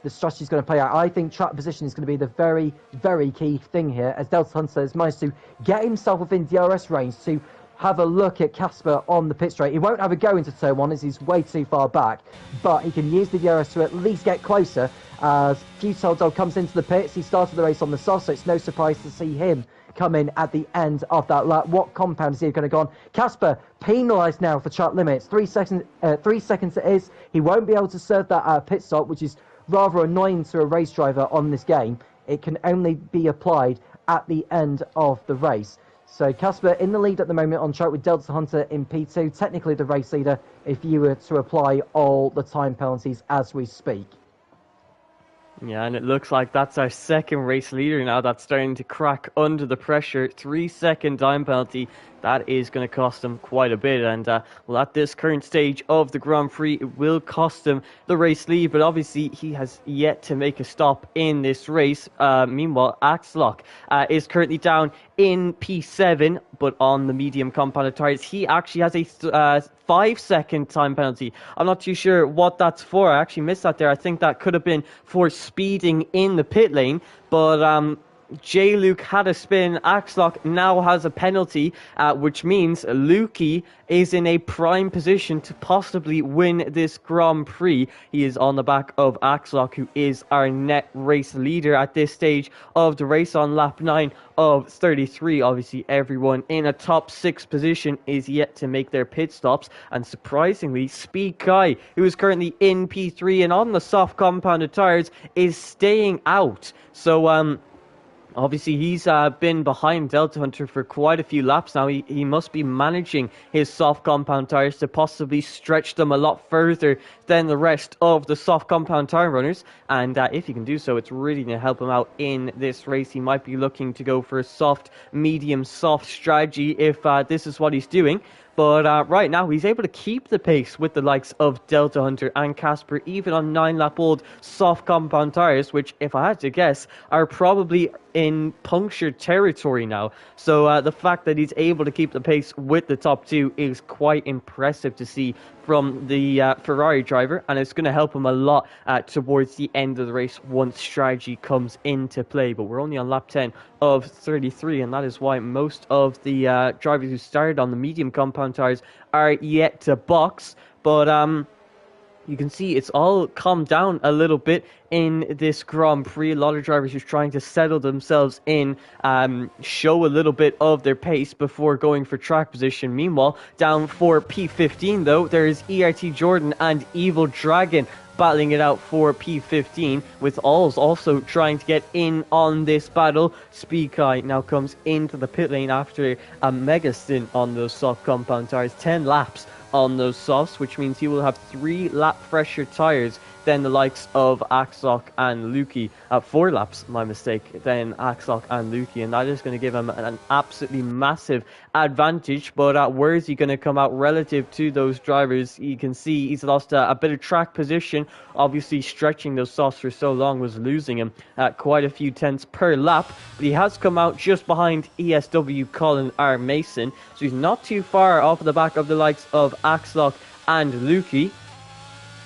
the strategy is going to play out. I think track position is going to be the very, very key thing here, as Delta Hunter has managed to get himself within DRS range to have a look at Casper on the pit straight. He won't have a go into turn 1 as he's way too far back, but he can use the DRS to at least get closer. As Futile Dog comes into the pits, he started the race on the soft, so it's no surprise to see him come in at the end of that lap. What compound is he going to go on? Casper penalised now for track limits. 3 seconds it is. He won't be able to serve that at a pit stop, which is rather annoying to a race driver on this game. It can only be applied at the end of the race. So Casper in the lead at the moment on track with Delta Hunter in P2, technically the race leader if you were to apply all the time penalties as we speak. Yeah, and it looks like that's our second race leader now that's starting to crack under the pressure. 3-second time penalty. That is going to cost him quite a bit. And, well, at this current stage of the Grand Prix, it will cost him the race lead. But obviously, he has yet to make a stop in this race. Meanwhile, Axlock is currently down in P7, but on the medium compounded tyres. He actually has a 5-second time penalty. I'm not too sure what that's for. I actually missed that there. I think that could have been for speeding in the pit lane, but J. Luke had a spin. Axlock now has a penalty, which means Lukey is in a prime position to possibly win this Grand Prix. He is on the back of Axlock, who is our net race leader at this stage of the race on lap 9 of 33. Obviously, everyone in a top 6 position is yet to make their pit stops. And surprisingly, Speed Kai, who is currently in P3 and on the soft compounded tires, is staying out. So, obviously, he's been behind Delta Hunter for quite a few laps now. He must be managing his soft compound tyres to possibly stretch them a lot further than the rest of the soft compound tyre runners. And if he can do so, it's really going to help him out in this race. He might be looking to go for a soft, medium, soft strategy if this is what he's doing. But right now, he's able to keep the pace with the likes of Delta Hunter and Casper, even on 9-lap-old soft compound tyres, which, if I had to guess, are probably in punctured territory now. So the fact that he's able to keep the pace with the top 2 is quite impressive to see from the Ferrari driver, and it's going to help him a lot towards the end of the race once strategy comes into play. But we're only on lap 10 of 33, and that is why most of the drivers who started on the medium compound tires are yet to box. But you can see it's all calmed down a little bit in this Grand Prix. A lot of drivers just trying to settle themselves in, show a little bit of their pace before going for track position. Meanwhile, down for P15 though, there's ERT Jordan and Evil Dragon battling it out for P15, with Alls also trying to get in on this battle. Speed Kai now comes into the pit lane after a mega stint on those soft compound tires, 10 laps on those softs, which means he will have 3 lap fresher tires than the likes of Axlock and Lukey. 4 laps, my mistake, than Axlock and Lukey, and that is going to give him an absolutely massive advantage. But where is he going to come out relative to those drivers? You can see he's lost a bit of track position. Obviously, stretching those softs for so long was losing him quite a few tenths per lap, but he has come out just behind ESW Colin R. Mason, so he's not too far off the back of the likes of Axlock and Lukey.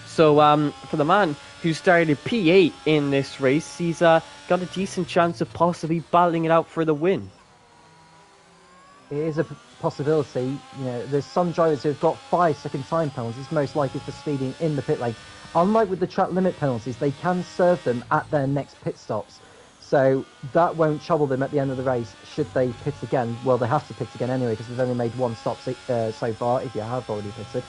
So for the man who started P8 in this race, he's got a decent chance of possibly battling it out for the win. It is a possibility. You know, there's some drivers who have got 5-second time penalties, most likely for speeding in the pit lane. Unlike with the track limit penalties, they can serve them at their next pit stops. So that won't trouble them at the end of the race should they pit again. Well, they have to pit again anyway because they've only made 1 stop so far, if you have already pitted.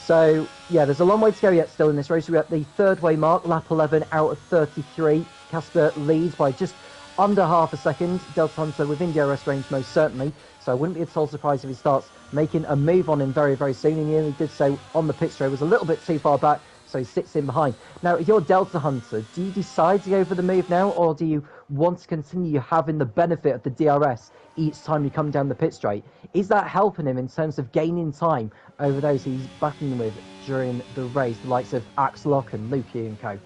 So, yeah, there's a long way to go yet still in this race. We're at the 3rd way mark, lap 11 out of 33. Casper leads by just under half a second. Delta Hunter within DRS range most certainly. So I wouldn't be at all surprised if he starts making a move on him very, very soon. He nearly did so on the pit straight. Was a little bit too far back, so he sits in behind. Now, if you're Delta Hunter, do you decide to go for the move now, or do you want to continue having the benefit of the DRS each time you come down the pit straight? Is that helping him in terms of gaining time over those he's battling with during the race, the likes of Axlock and Lukey and co?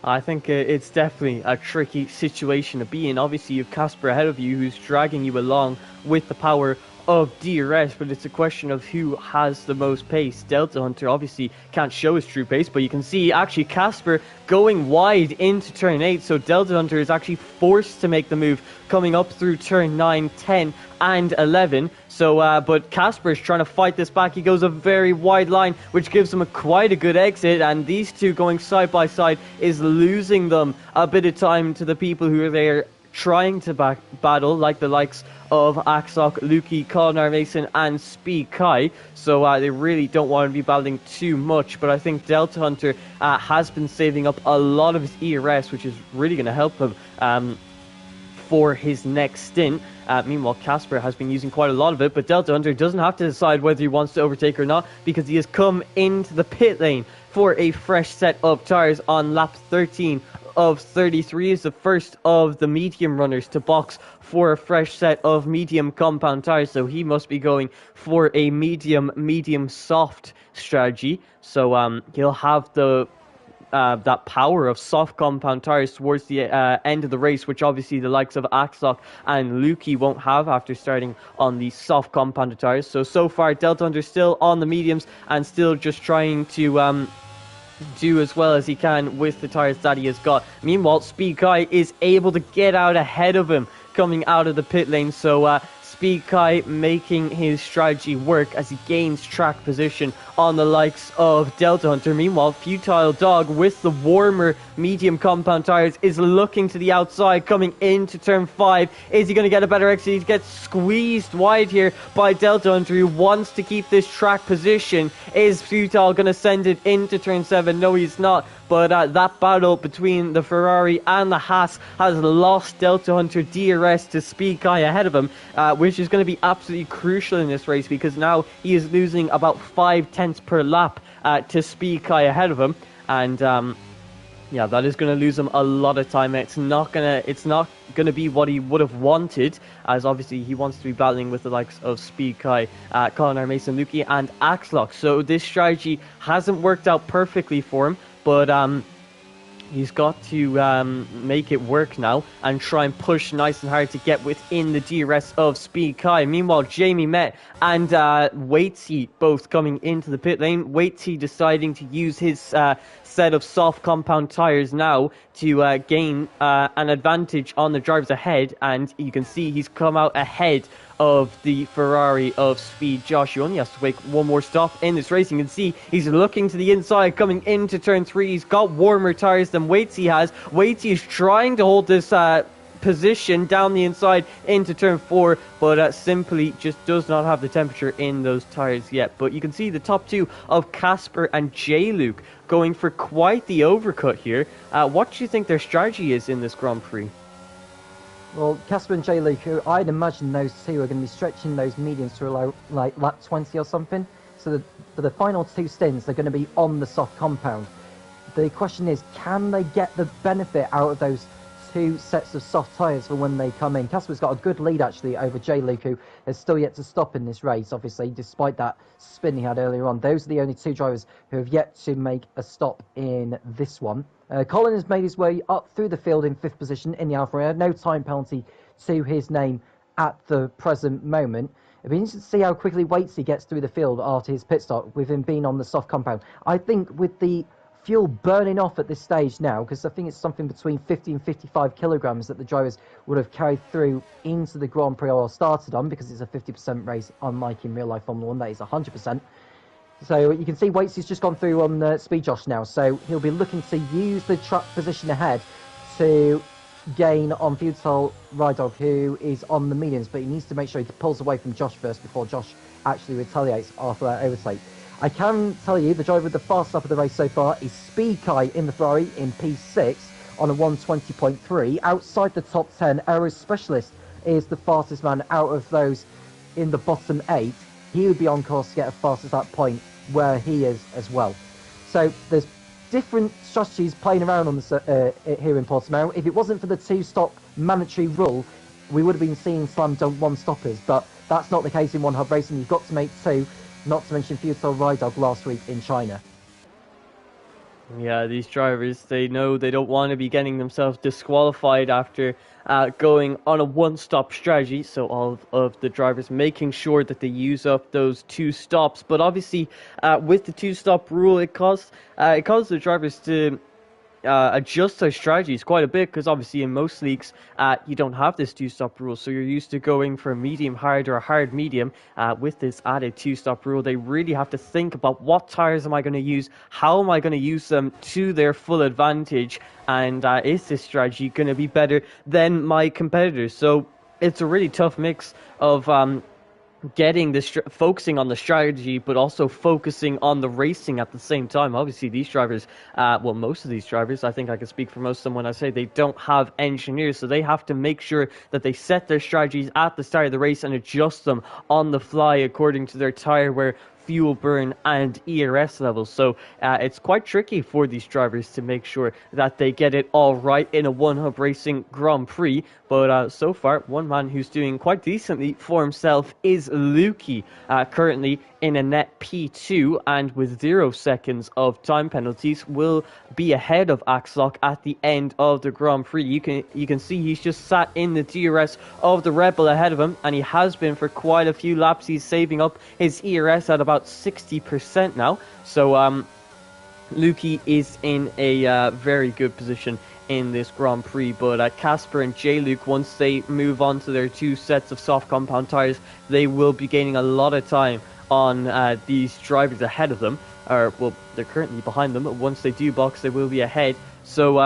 I think it's definitely a tricky situation to be in. Obviously, you have Casper ahead of you who's dragging you along with the power of DRS, but it's a question of who has the most pace. Delta Hunter obviously can't show his true pace, but you can see actually Casper going wide into turn 8, so Delta Hunter is actually forced to make the move coming up through turn 9, 10 and 11. So but Casper is trying to fight this back. He goes a very wide line, which gives him quite a good exit, and these two going side by side is losing them a bit of time to the people who are there trying to battle, like the likes of Axlock, Lukey, Colin R. Mason and Speed Kai. So they really don't want to be battling too much, but I think Delta Hunter has been saving up a lot of his ERS, which is really going to help him for his next stint. Meanwhile, Casper has been using quite a lot of it, but Delta Hunter doesn't have to decide whether he wants to overtake or not, because he has come into the pit lane for a fresh set of tyres on lap 13 of 33. Is the first of the medium runners to box for a fresh set of medium compound tyres, so he must be going for a medium soft strategy. So he'll have the that power of soft compound tyres towards the end of the race, which obviously the likes of Axlock and Lukey won't have after starting on the soft compounded tyres. So far Delta Hunter still on the mediums and still just trying to do as well as he can with the tires that he has got. Meanwhile, Speed Kai is able to get out ahead of him coming out of the pit lane. So Speed Kai making his strategy work as he gains track position on the likes of Delta Hunter. Meanwhile, Futile Dog with the warmer medium compound tires is looking to the outside coming into turn 5. Is he going to get a better exit? He gets squeezed wide here by Delta Hunter, who wants to keep this track position. Is Futile going to send it into turn 7? No, he's not. But that battle between the Ferrari and the Haas has lost Delta Hunter DRS to Speed Kai ahead of him, which is going to be absolutely crucial in this race, because now he is losing about 5/10 per lap to Speed Kai ahead of him. And yeah, that is going to lose him a lot of time. It's not gonna be what he would have wanted, as obviously he wants to be battling with the likes of Speed Kai, Colin Mason, Lukey, and Axlock. So this strategy hasn't worked out perfectly for him, but he's got to make it work now and try and push nice and hard to get within the DRS of Speed Kai. Meanwhile, Jamie Met and Waitsy both coming into the pit lane. Waitsy deciding to use his set of soft compound tires now to gain an advantage on the drivers ahead, and you can see he's come out ahead of the Ferrari of Speed Josh. He only has to make one more stop in this race. You can see he's looking to the inside coming into turn 3. He's got warmer tires than Waitsy has. Waitsy is trying to hold this position down the inside into turn 4, but simply just does not have the temperature in those tires yet. But you can see the top two of Casper and J-Luke going for quite the overcut here. What do you think their strategy is in this Grand Prix? Well, Casper and J-Luke, I'd imagine those two are going to be stretching those mediums to like lap 20 or something. So for the final two stints, they're going to be on the soft compound. The question is, can they get the benefit out of those two sets of soft tyres for when they come in? Casper's got a good lead actually over J-Luke, who has still yet to stop in this race, obviously, despite that spin he had earlier on. Those are the only two drivers who have yet to make a stop in this one. Colin has made his way up through the field in 5th position in the Alfa Romeo. No time penalty to his name at the present moment. It'll be interesting to see how quickly Waitsy gets through the field after his pit stop with him being on the soft compound. I think with the fuel burning off at this stage now, because I think it's something between 50 and 55 kilograms that the drivers would have carried through into the Grand Prix or started on, because it's a 50% race, unlike in real life Formula 1, that is 100%. So you can see Waitsy's just gone through on Speed Josh now, so he'll be looking to use the track position ahead to gain on Futile Rydog, who is on the mediums, but he needs to make sure he pulls away from Josh first before Josh actually retaliates after that overtake. I can tell you the driver with the fastest lap of the race so far is Speed Kai in the Ferrari in P6 on a 1:20.3. Outside the top 10, Aero Specialist is the fastest man out of those in the bottom 8. He would be on course to get as fast as that point where he is as well. So there's different strategies playing around on the, here in Portimao. If it wasn't for the 2-stop mandatory rule, we would have been seeing slam dunk 1-stoppers, but that's not the case in one-hub racing. You've got to make 2, not to mention Futile Rydog last week in China. Yeah, these drivers, they know they don't want to be getting themselves disqualified after going on a one-stop strategy. So all of the drivers making sure that they use up those 2 stops. But obviously, with the 2-stop rule, it causes the drivers to adjust their strategies quite a bit, because obviously in most leagues you don't have this 2-stop rule, so you're used to going for a medium hard or a hard medium. With this added 2-stop rule, they really have to think about what tires am I going to use, how am I going to use them to their full advantage, and is this strategy going to be better than my competitors? So it's a really tough mix of getting focusing on the strategy, but also focusing on the racing at the same time. Obviously, these drivers, well, most of these drivers, I think I can speak for most of them when I say they don't have engineers, so they have to make sure that they set their strategies at the start of the race and adjust them on the fly according to their tire wear, fuel burn, and ERS levels. So it's quite tricky for these drivers to make sure that they get it all right in a one-hub racing Grand Prix. But so far, one man who's doing quite decently for himself is Lukey, currently in a net P2, and with 0 seconds of time penalties, will be ahead of Axlock at the end of the Grand Prix. You can see he's just sat in the DRS of the Rebel ahead of him, and he has been for quite a few laps. He's saving up his ERS at about 60% now. So Luki is in a very good position in this Grand Prix, but Casper and J-Luke, once they move on to their 2 sets of soft compound tyres, they will be gaining a lot of time on these drivers ahead of them. Or, well, they're currently behind them, but once they do box, they will be ahead. So,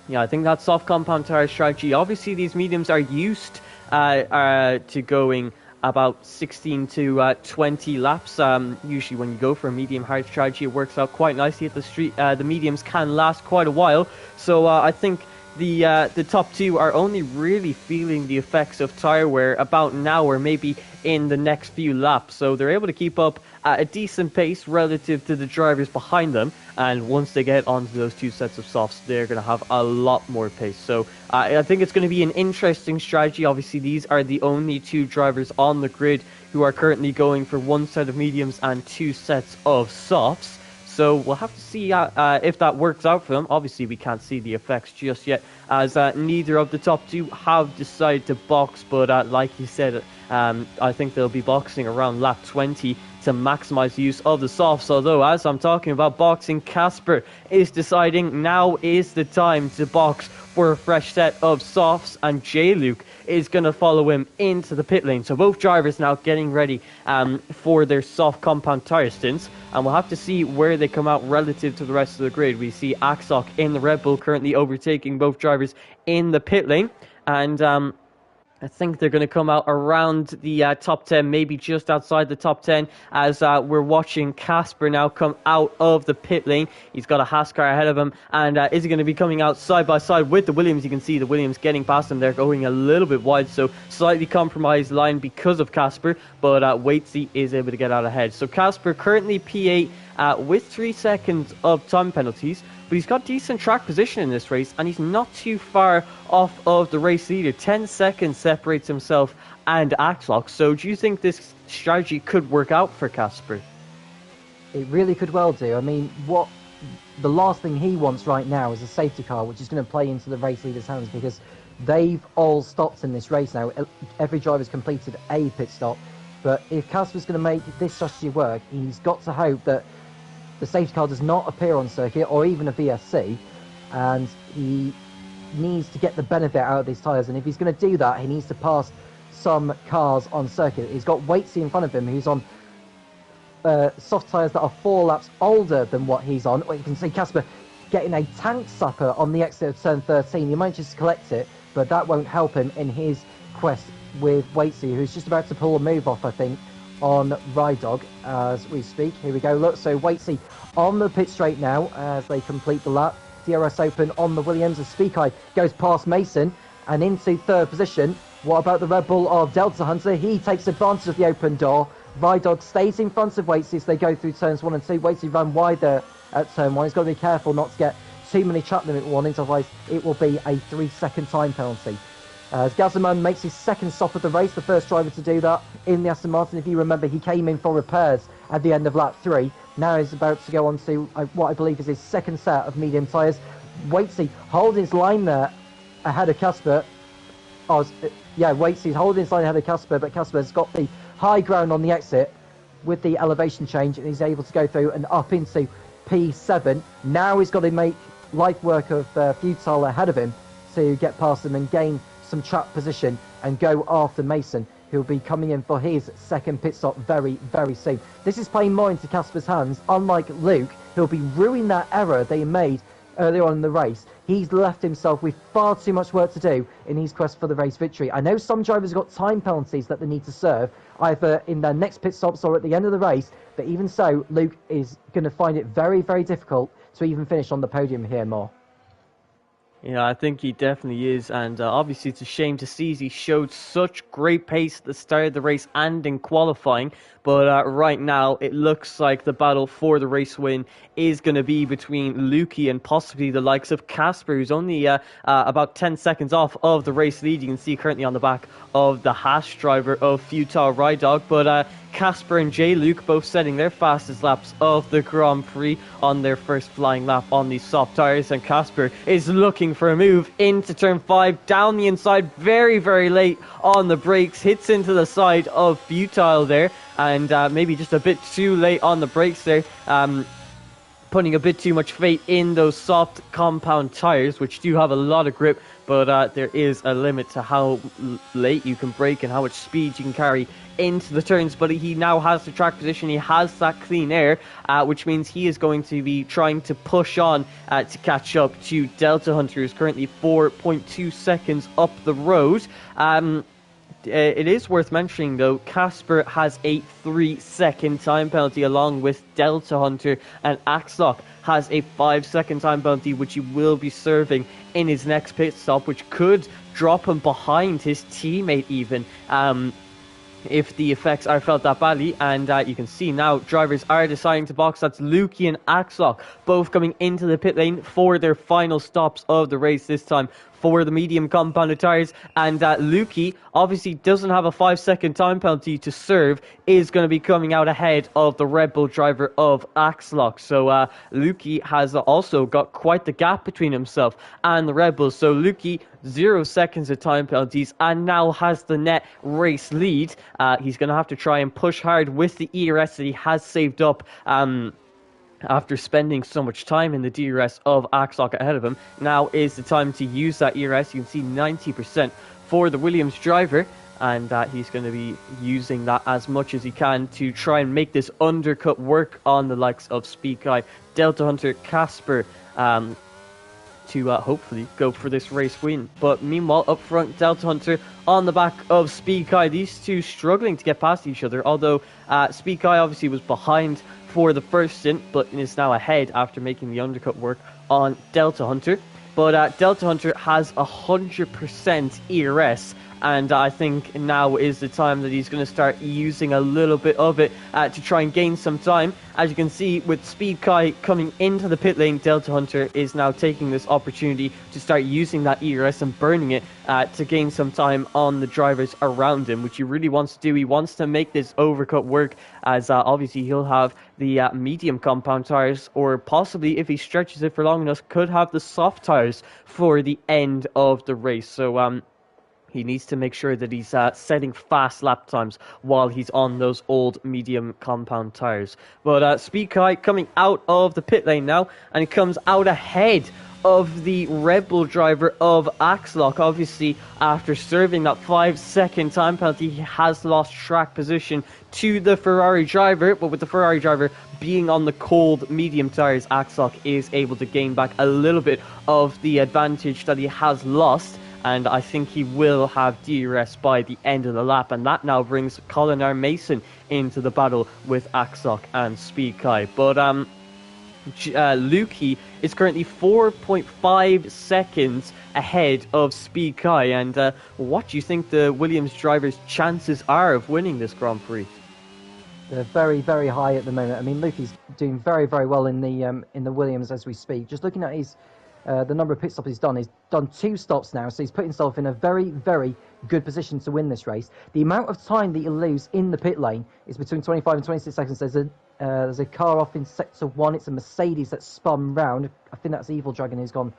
yeah, I think that soft compound tyre strategy, obviously these mediums are used to going about 16 to 20 laps. Usually when you go for a medium hard strategy, it works out quite nicely at the street. The mediums can last quite a while, so I think the top 2 are only really feeling the effects of tyre wear about now or maybe in the next few laps. So they're able to keep up at a decent pace relative to the drivers behind them. And once they get onto those 2 sets of softs, they're going to have a lot more pace. So I think it's going to be an interesting strategy. Obviously, these are the only 2 drivers on the grid who are currently going for 1 set of mediums and 2 sets of softs. So we'll have to see if that works out for them. Obviously, we can't see the effects just yet, as neither of the top 2 have decided to box. But like you said, I think they'll be boxing around lap 20 to maximize the use of the softs. Although, as I'm talking about boxing, Casper is deciding now is the time to box for a fresh set of softs, and J-Luke is going to follow him into the pit lane. So both drivers now getting ready for their soft compound tyre stints, and we'll have to see where they come out relative to the rest of the grid. We see Axok in the Red Bull currently overtaking both drivers in the pit lane, and I think they're going to come out around the top 10, maybe just outside the top 10, as we're watching Casper now come out of the pit lane. He's got a Haas car ahead of him, and is he going to be coming out side by side with the Williams? You can see the Williams getting past him. They're going a little bit wide, so slightly compromised line because of Casper, but Waitsy is able to get out ahead. So Casper currently P8 with 3 seconds of time penalties, but he's got decent track position in this race, and he's not too far off of the race leader. 10 seconds separates himself and Axlock. So do you think this strategy could work out for Casper? It really could well do. I mean, what the last thing he wants right now is a safety car, which is going to play into the race leader's hands, because they've all stopped in this race now. Every driver's completed a pit stop. But if Casper's going to make this strategy work, he's got to hope that the safety car does not appear on circuit, or even a VSC, and he needs to get the benefit out of these tyres. And if he's going to do that, he needs to pass some cars on circuit. He's got Waitsy in front of him, who's on soft tyres that are 4 laps older than what he's on. Or you can see Casper getting a tank sucker on the exit of turn 13. He manages to collect it, but that won't help him in his quest with Waitsy, who's just about to pull a move off, I think, on Rydog as we speak. Here we go. Look, so Waitsy on the pit straight now as they complete the lap. DRS open on the Williams as Speakai goes past Mason and into 3rd position. What about the Red Bull of Delta Hunter? He takes advantage of the open door. Rydog stays in front of Waitsy as they go through turns 1 and 2. Waitsy ran wide there at turn 1. He's got to be careful not to get too many track limit warnings, otherwise it will be a 3-second time penalty. As Gazelman makes his 2nd stop of the race, the first driver to do that in the Aston Martin. If you remember, he came in for repairs at the end of lap 3. Now he's about to go on to what I believe is his 2nd set of medium tyres. Waitsy holding his line there ahead of Casper. Waitsy's holding his line ahead of Casper, but Casper's got the high ground on the exit with the elevation change, and he's able to go through and up into P7. Now he's got to make life work of Futile ahead of him to get past him and gain some track position and go after Mason, who'll be coming in for his 2nd pit stop very, very soon. This is playing more into Casper's hands, unlike Luke, who'll be ruining that error they made earlier on in the race. He's left himself with far too much work to do in his quest for the race victory. I know some drivers have got time penalties that they need to serve, either in their next pit stops or at the end of the race, but even so, Luke is going to find it very, very difficult to even finish on the podium here more. Yeah, I think he definitely is, and obviously it's a shame to see he showed such great pace at the start of the race and in qualifying, but right now it looks like the battle for the race win is going to be between Lukey and possibly the likes of Casper, who's only about 10 seconds off of the race lead. You can see currently on the back of the Haas driver of Futile Rydog, but Casper and J-Luke both setting their fastest laps of the Grand Prix on their first flying lap on these soft tyres, and Casper is looking for a move into turn 5 down the inside very, very late on the brakes, hits into the side of Futile there, and maybe just a bit too late on the brakes there. putting a bit too much faith in those soft compound tires, which do have a lot of grip, but there is a limit to how late you can brake and how much speed you can carry into the turns. But he now has the track position, he has that clean air, which means he is going to be trying to push on to catch up to Delta Hunter, who's currently 4.2 seconds up the road. It is worth mentioning, though, Casper has a 3-second time penalty, along with Delta Hunter, and Axlock has a 5-second time penalty, which he will be serving in his next pit stop, which could drop him behind his teammate even, if the effects are felt that badly. And you can see now drivers are deciding to box. That's Lukey and Axlock both coming into the pit lane for their final stops of the race, this time for the medium compounded tires. And Lukey obviously doesn't have a 5-second time penalty to serve, is going to be coming out ahead of the Red Bull driver of Axlock. So Lukey has also got quite the gap between himself and the Red Bull. So Lukey, 0 seconds of time penalties, and now has the net race lead. He's going to have to try and push hard with the ERS that he has saved up after spending so much time in the DRS of Axlock ahead of him. Now is the time to use that ERS. You can see 90% for the Williams driver, and he's going to be using that as much as he can to try and make this undercut work on the likes of Speed Guy, Delta Hunter, Casper, to hopefully go for this race win. But meanwhile, up front, Delta Hunter on the back of Speed Guy. These two struggling to get past each other, although Speed Guy obviously was behind for the first stint, but is now ahead after making the undercut work on Delta Hunter. But Delta Hunter has 100% ERS, and I think now is the time that he's going to start using a little bit of it to try and gain some time. As you can see, with Speed Kai coming into the pit lane, Delta Hunter is now taking this opportunity to start using that ERS and burning it to gain some time on the drivers around him, which he really wants to do. He wants to make this overcut work, as obviously he'll have the medium compound tires, or possibly, if he stretches it for long enough, could have the soft tires for the end of the race. So he needs to make sure that he's setting fast lap times while he's on those old medium compound tires. But Speed Kai coming out of the pit lane now, and he comes out ahead of the Red Bull driver of Axlock. Obviously, after serving that 5-second time penalty, he has lost track position to the Ferrari driver, but with the Ferrari driver being on the cold medium tires, Axlock is able to gain back a little bit of the advantage that he has lost. And I think he will have DRS by the end of the lap. And that now brings Colin R. Mason into the battle with Axlock and Speed Kai. But Lukey is currently 4.5 seconds ahead of Speed Kai. And what do you think the Williams driver's chances are of winning this Grand Prix? They're very, very high at the moment. I mean, Lukey's doing very, very well in the Williams as we speak. Just looking at his the number of pit stops he's done 2 stops now, so he's put himself in a very, very good position to win this race. The amount of time that he'll lose in the pit lane is between 25 and 26 seconds. There's a car off in sector 1. It's a Mercedes that's spun round. I think that's Evil Dragon who's gone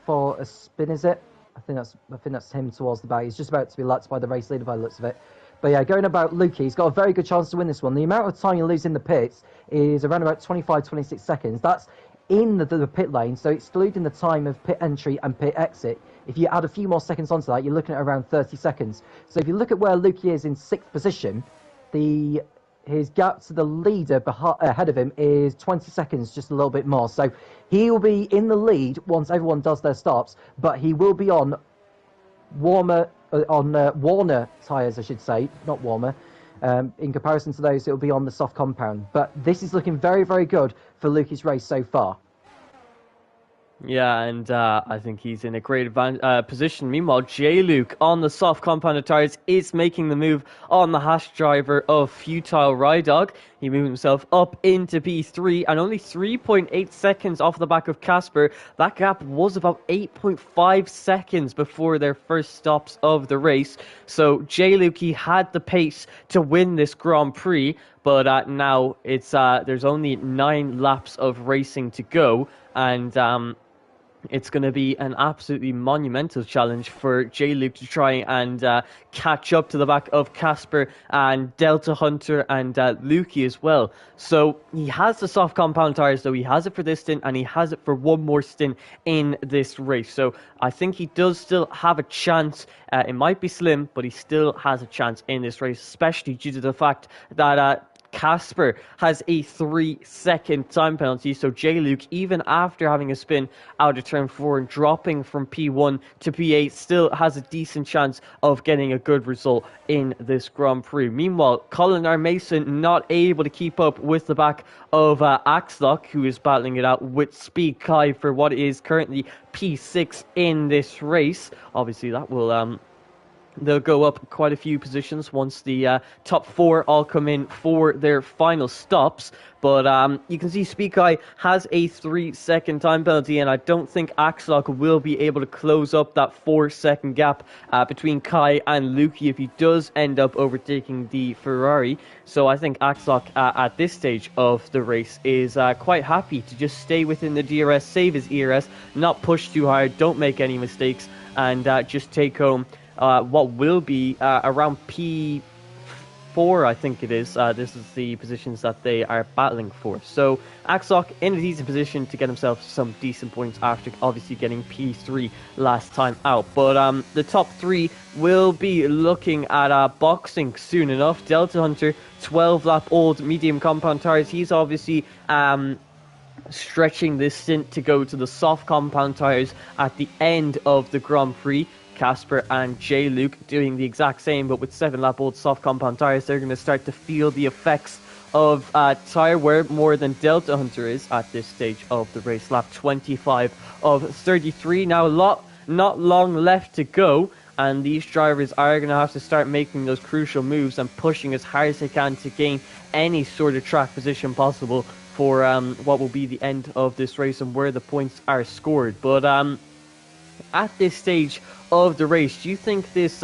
for a spin, is it? I think that's him towards the back. He's just about to be lapped by the race leader by the looks of it. But yeah, going about Lukey, he's got a very good chance to win this one. The amount of time you lose in the pits is around about 25, 26 seconds. That's in the pit lane, so excluding the time of pit entry and pit exit. If you add a few more seconds onto that, you're looking at around 30 seconds. So if you look at where Lukey is in 6th position, his gap to the leader ahead of him is 20 seconds, just a little bit more. So he will be in the lead once everyone does their stops, but he will be on Warner tyres, I should say, not warmer. In comparison to those, it will be on the soft compound. But this is looking very, very good for Lukey's race so far. Yeah, and I think he's in a great position. Meanwhile, J-Luke on the soft compounded tires is making the move on the Haas driver of Futile Rydog. He moved himself up into P3 and only 3.8 seconds off the back of Casper. That gap was about 8.5 seconds before their first stops of the race. So J-Luke, he had the pace to win this Grand Prix, but now it's there's only 9 laps of racing to go, and it's going to be an absolutely monumental challenge for J-Luke to try and catch up to the back of Casper and Delta Hunter and Lukey as well. So he has the soft compound tires, though. He has it for this stint, and he has it for one more stint in this race. So I think he does still have a chance. It might be slim, but he still has a chance in this race, especially due to the fact that Casper has a 3-second time penalty, so J-Luke, even after having a spin out of turn 4 and dropping from P1 to P8, still has a decent chance of getting a good result in this Grand Prix. Meanwhile, Colin R. Mason not able to keep up with the back of Axlock, who is battling it out with Speed Kai for what is currently P6 in this race. Obviously, that will they'll go up quite a few positions once the top 4 all come in for their final stops. But you can see Speed Guy has a 3-second time penalty, and I don't think Axlock will be able to close up that 4-second gap between Kai and Lukey if he does end up overtaking the Ferrari. So I think Axlock at this stage of the race is quite happy to just stay within the DRS, save his ERS, not push too hard, don't make any mistakes, and just take home what will be around P4, I think it is. This is the positions that they are battling for. So Axlock in a decent position to get himself some decent points after obviously getting P3 last time out. But the top 3 will be looking at boxing soon enough. Delta Hunter, 12-lap-old medium compound tires. He's obviously stretching this stint to go to the soft compound tires at the end of the Grand Prix. Casper and J-Luke doing the exact same, but with 7-lap-old soft compound tires. They're going to start to feel the effects of tire wear more than Delta Hunter is at this stage of the race. Lap 25 of 33. Now, not long left to go, and these drivers are going to have to start making those crucial moves and pushing as hard as they can to gain any sort of track position possible for what will be the end of this race and where the points are scored. But at this stage of the race, do you think this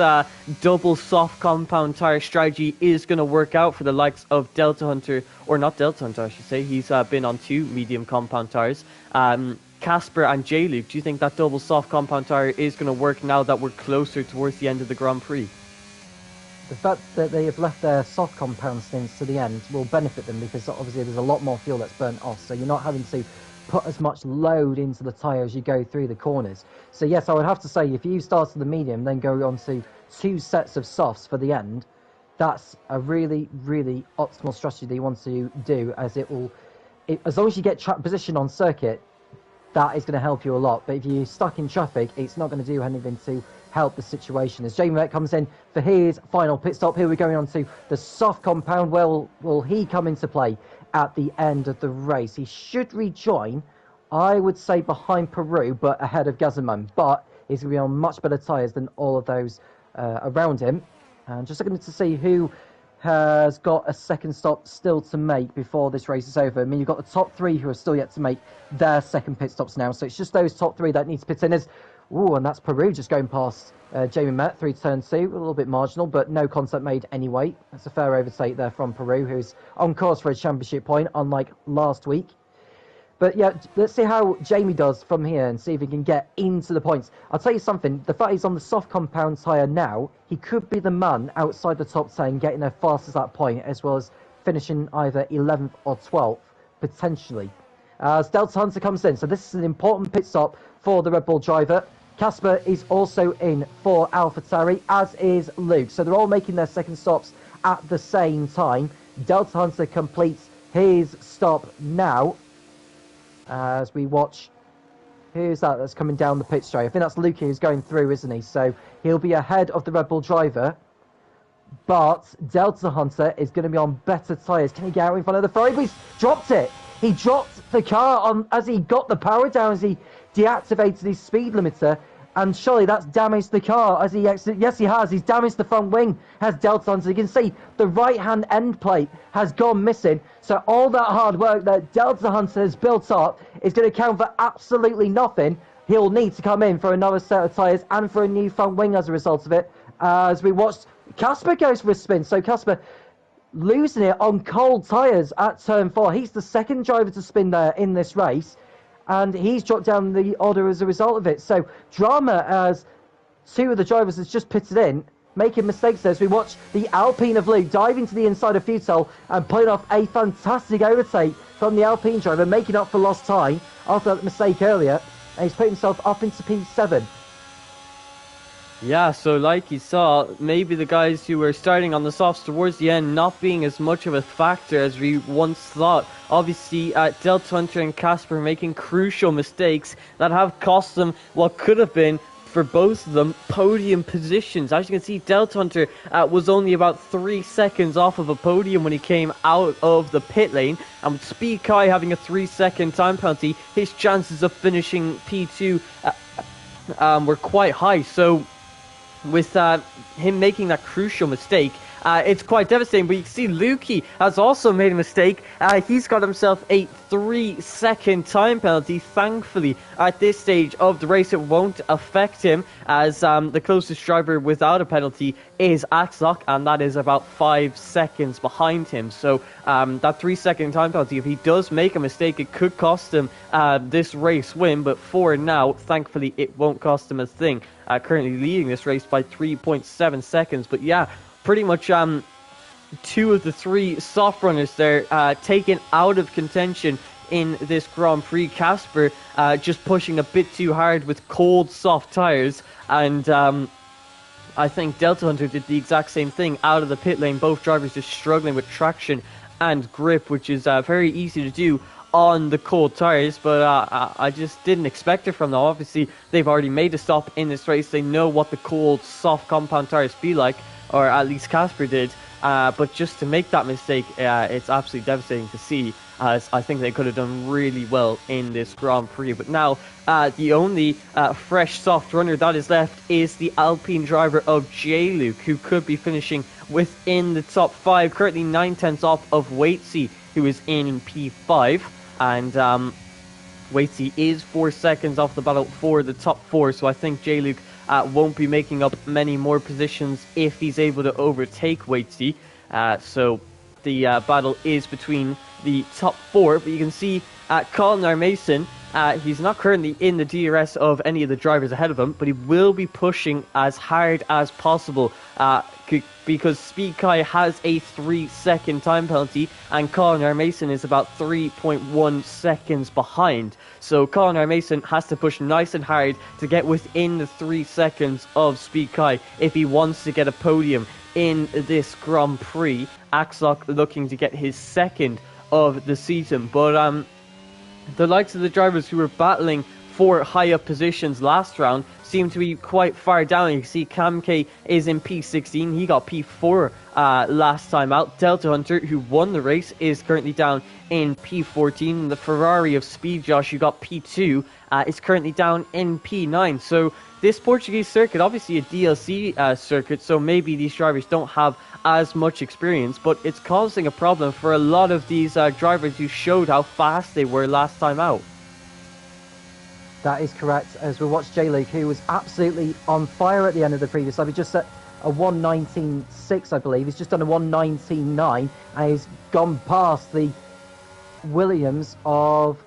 double soft compound tire strategy is going to work out for the likes of Delta Hunter, or not Delta Hunter, I should say? He's been on 2 medium compound tires. Casper and J-Luke, do you think that double soft compound tire is going to work now that we're closer towards the end of the Grand Prix? The fact that they have left their soft compound stints to the end will benefit them, because obviously there's a lot more fuel that's burnt off, so you're not having to put as much load into the tyre as you go through the corners. So yes, I would have to say, if you start at the medium, then go on to 2 sets of softs for the end, that's a really, really optimal strategy that you want to do, as as long as you get track position on circuit, that is going to help you a lot. But if you're stuck in traffic, it's not going to do anything to help the situation. As Jamie Met comes in for his final pit stop, here we're going on to the soft compound. Well, will he come into play at the end of the race? He should rejoin, I would say, behind Peru, but ahead of Gazamon. But he's going to be on much better tyres than all of those around him. And just looking to see who has got a second stop still to make before this race is over. I mean, you've got the top 3 who are still yet to make their second pit stops now. So it's just those top 3 that need to pit in. And that's Peru just going past Jamie Met through turn 2, a little bit marginal, but no contact made anyway. That's a fair overtake there from Peru, who's on course for a championship point, unlike last week. But yeah, let's see how Jamie does from here and see if he can get into the points. I'll tell you something, the fact he's on the soft compound tyre now, he could be the man outside the top 10 getting there fast as that point, as well as finishing either 11th or 12th, potentially. As Delta Hunter comes in, so this is an important pit stop for the Red Bull driver. Casper is also in for AlphaTauri, as is Luke. So they're all making their second stops at the same time. Delta Hunter completes his stop now. As we watch, who's that's coming down the pit straight? I think that's Luke who's going through, isn't he? So he'll be ahead of the Red Bull driver. But Delta Hunter is going to be on better tyres. Can he get out in front of the Ferrari? He's dropped it. He dropped the car as he got the power down, as he deactivated his speed limiter, and surely that's damaged the car as he exited. Yes, he has. He's damaged the front wing, has Delta Hunter. You can see the right-hand end plate has gone missing. So all that hard work that Delta Hunter has built up is going to count for absolutely nothing. He'll need to come in for another set of tyres and for a new front wing as a result of it. As we watched, Casper goes for a spin. So Casper losing it on cold tyres at turn 4. He's the second driver to spin there in this race. and he's dropped down the order as a result of it. So drama as two of the drivers has just pitted in, making mistakes there. As we watch the Alpine of Luke dive into the inside of Futel and pulling off a fantastic overtake from the Alpine driver, making up for lost time after that mistake earlier. And he's put himself up into P7. Yeah, so like you saw, maybe the guys who were starting on the softs towards the end not being as much of a factor as we once thought. Obviously, Delta Hunter and Casper making crucial mistakes that have cost them what could have been, for both of them, podium positions. As you can see, Delta Hunter was only about 3 seconds off of a podium when he came out of the pit lane. And with Speed Kai having a 3-second time penalty, his chances of finishing P2 were quite high. So with him making that crucial mistake, it's quite devastating. But you can see Lukey has also made a mistake. He's got himself a 3-second time penalty. Thankfully, at this stage of the race, it won't affect him, as the closest driver without a penalty is Axlock, and that is about 5 seconds behind him. So that 3-second time penalty, if he does make a mistake, it could cost him this race win. But for now, thankfully, it won't cost him a thing. Currently leading this race by 3.7 seconds. But yeah, pretty much 2 of the 3 soft runners there taken out of contention in this Grand Prix. Casper just pushing a bit too hard with cold soft tyres, and I think Delta Hunter did the exact same thing out of the pit lane. Both drivers just struggling with traction and grip, which is very easy to do on the cold tyres, but I just didn't expect it from them. Obviously, they've already made a stop in this race. They know what the cold, soft compound tyres feel like, or at least Casper did. But just to make that mistake, it's absolutely devastating to see, as I think they could have done really well in this Grand Prix. But now, the only fresh soft runner that is left is the Alpine driver of J-Luke, who could be finishing within the top 5, currently 9/10 off of Waitsy, who is in P5. And Waitsy is 4 seconds off the battle for the top 4, so I think J-Luke won't be making up many more positions if he's able to overtake Waitsy. So the battle is between the top 4, but you can see Colin Mason, he's not currently in the DRS of any of the drivers ahead of him, but he will be pushing as hard as possible because Speed Kai has a 3-second time penalty and Colin Mason is about 3.1 seconds behind. So Colin Mason has to push nice and hard to get within the 3 seconds of Speed Kai if he wants to get a podium in this Grand Prix. Axlock looking to get his 2nd of the season, but the likes of the drivers who were battling for high up positions last round seem to be quite far down. You can see Cam K is in P16, he got P4 last time out. Delta Hunter, who won the race, is currently down in P14. The Ferrari of Speed Josh, who got P2, is currently down in P9. So this Portuguese circuit, obviously a DLC circuit, so maybe these drivers don't have as much experience, but it's causing a problem for a lot of these drivers who showed how fast they were last time out. That is correct, as we watch J-Luke, who was absolutely on fire at the end of the previous lap. He just set a 1:19.6, I believe. He's just done a 1:19.9, and he's gone past the Williams of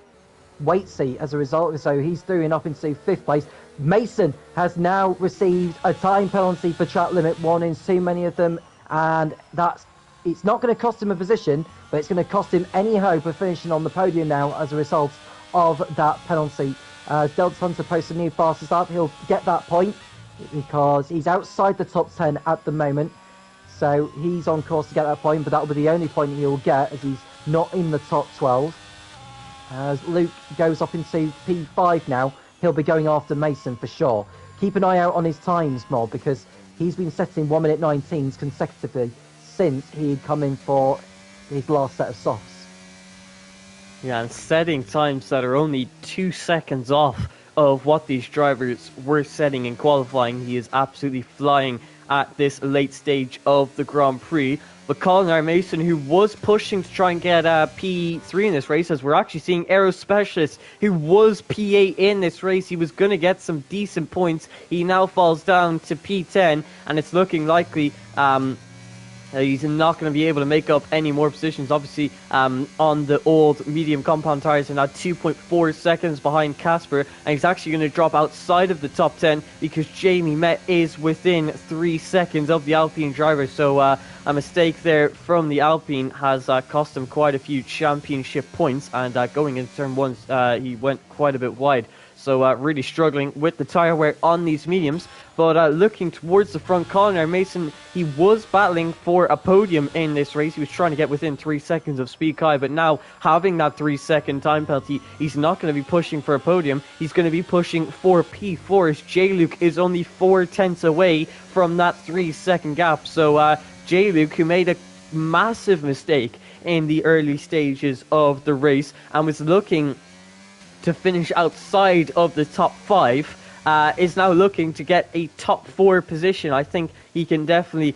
Waitsy as a result. So he's through up into 5th place. Mason has now received a time penalty for track limit 1 in too many of them, and it's not going to cost him a position, but it's going to cost him any hope of finishing on the podium now as a result of that penalty. Delta Hunter posts a new fastest lap. He'll get that point because he's outside the top 10 at the moment, so he's on course to get that point, but that will be the only point he'll get as he's not in the top 12. As Luke goes up into P5 now, he'll be going after Mason for sure. Keep an eye out on his times, Mod, because he's been setting 1:19s consecutively since he'd come in for his last set of softs. Yeah, and setting times that are only 2 seconds off of what these drivers were setting in qualifying. He is absolutely flying at this late stage of the Grand Prix. But Colin Mason, who was pushing to try and get P3 in this race, as we're actually seeing Aero Specialist, who was P8 in this race, he was going to get some decent points. He now falls down to P10, and it's looking likely He's not going to be able to make up any more positions. Obviously, on the old medium compound tyres, are now 2.4 seconds behind Casper, and he's actually going to drop outside of the top 10 because Jamie Met is within 3 seconds of the Alpine driver. So a mistake there from the Alpine has cost him quite a few championship points, and going into turn 1, he went quite a bit wide. So really struggling with the tyre wear on these mediums. But looking towards the front, Colin Mason, he was battling for a podium in this race. He was trying to get within 3 seconds of Speed Kai, but now having that 3-second time penalty, he's not going to be pushing for a podium. He's going to be pushing for P4, as J-Luke is only 4 tenths away from that 3-second gap. So J-Luke, who made a massive mistake in the early stages of the race and was looking to finish outside of the top 5, is now looking to get a top 4 position. I think he can definitely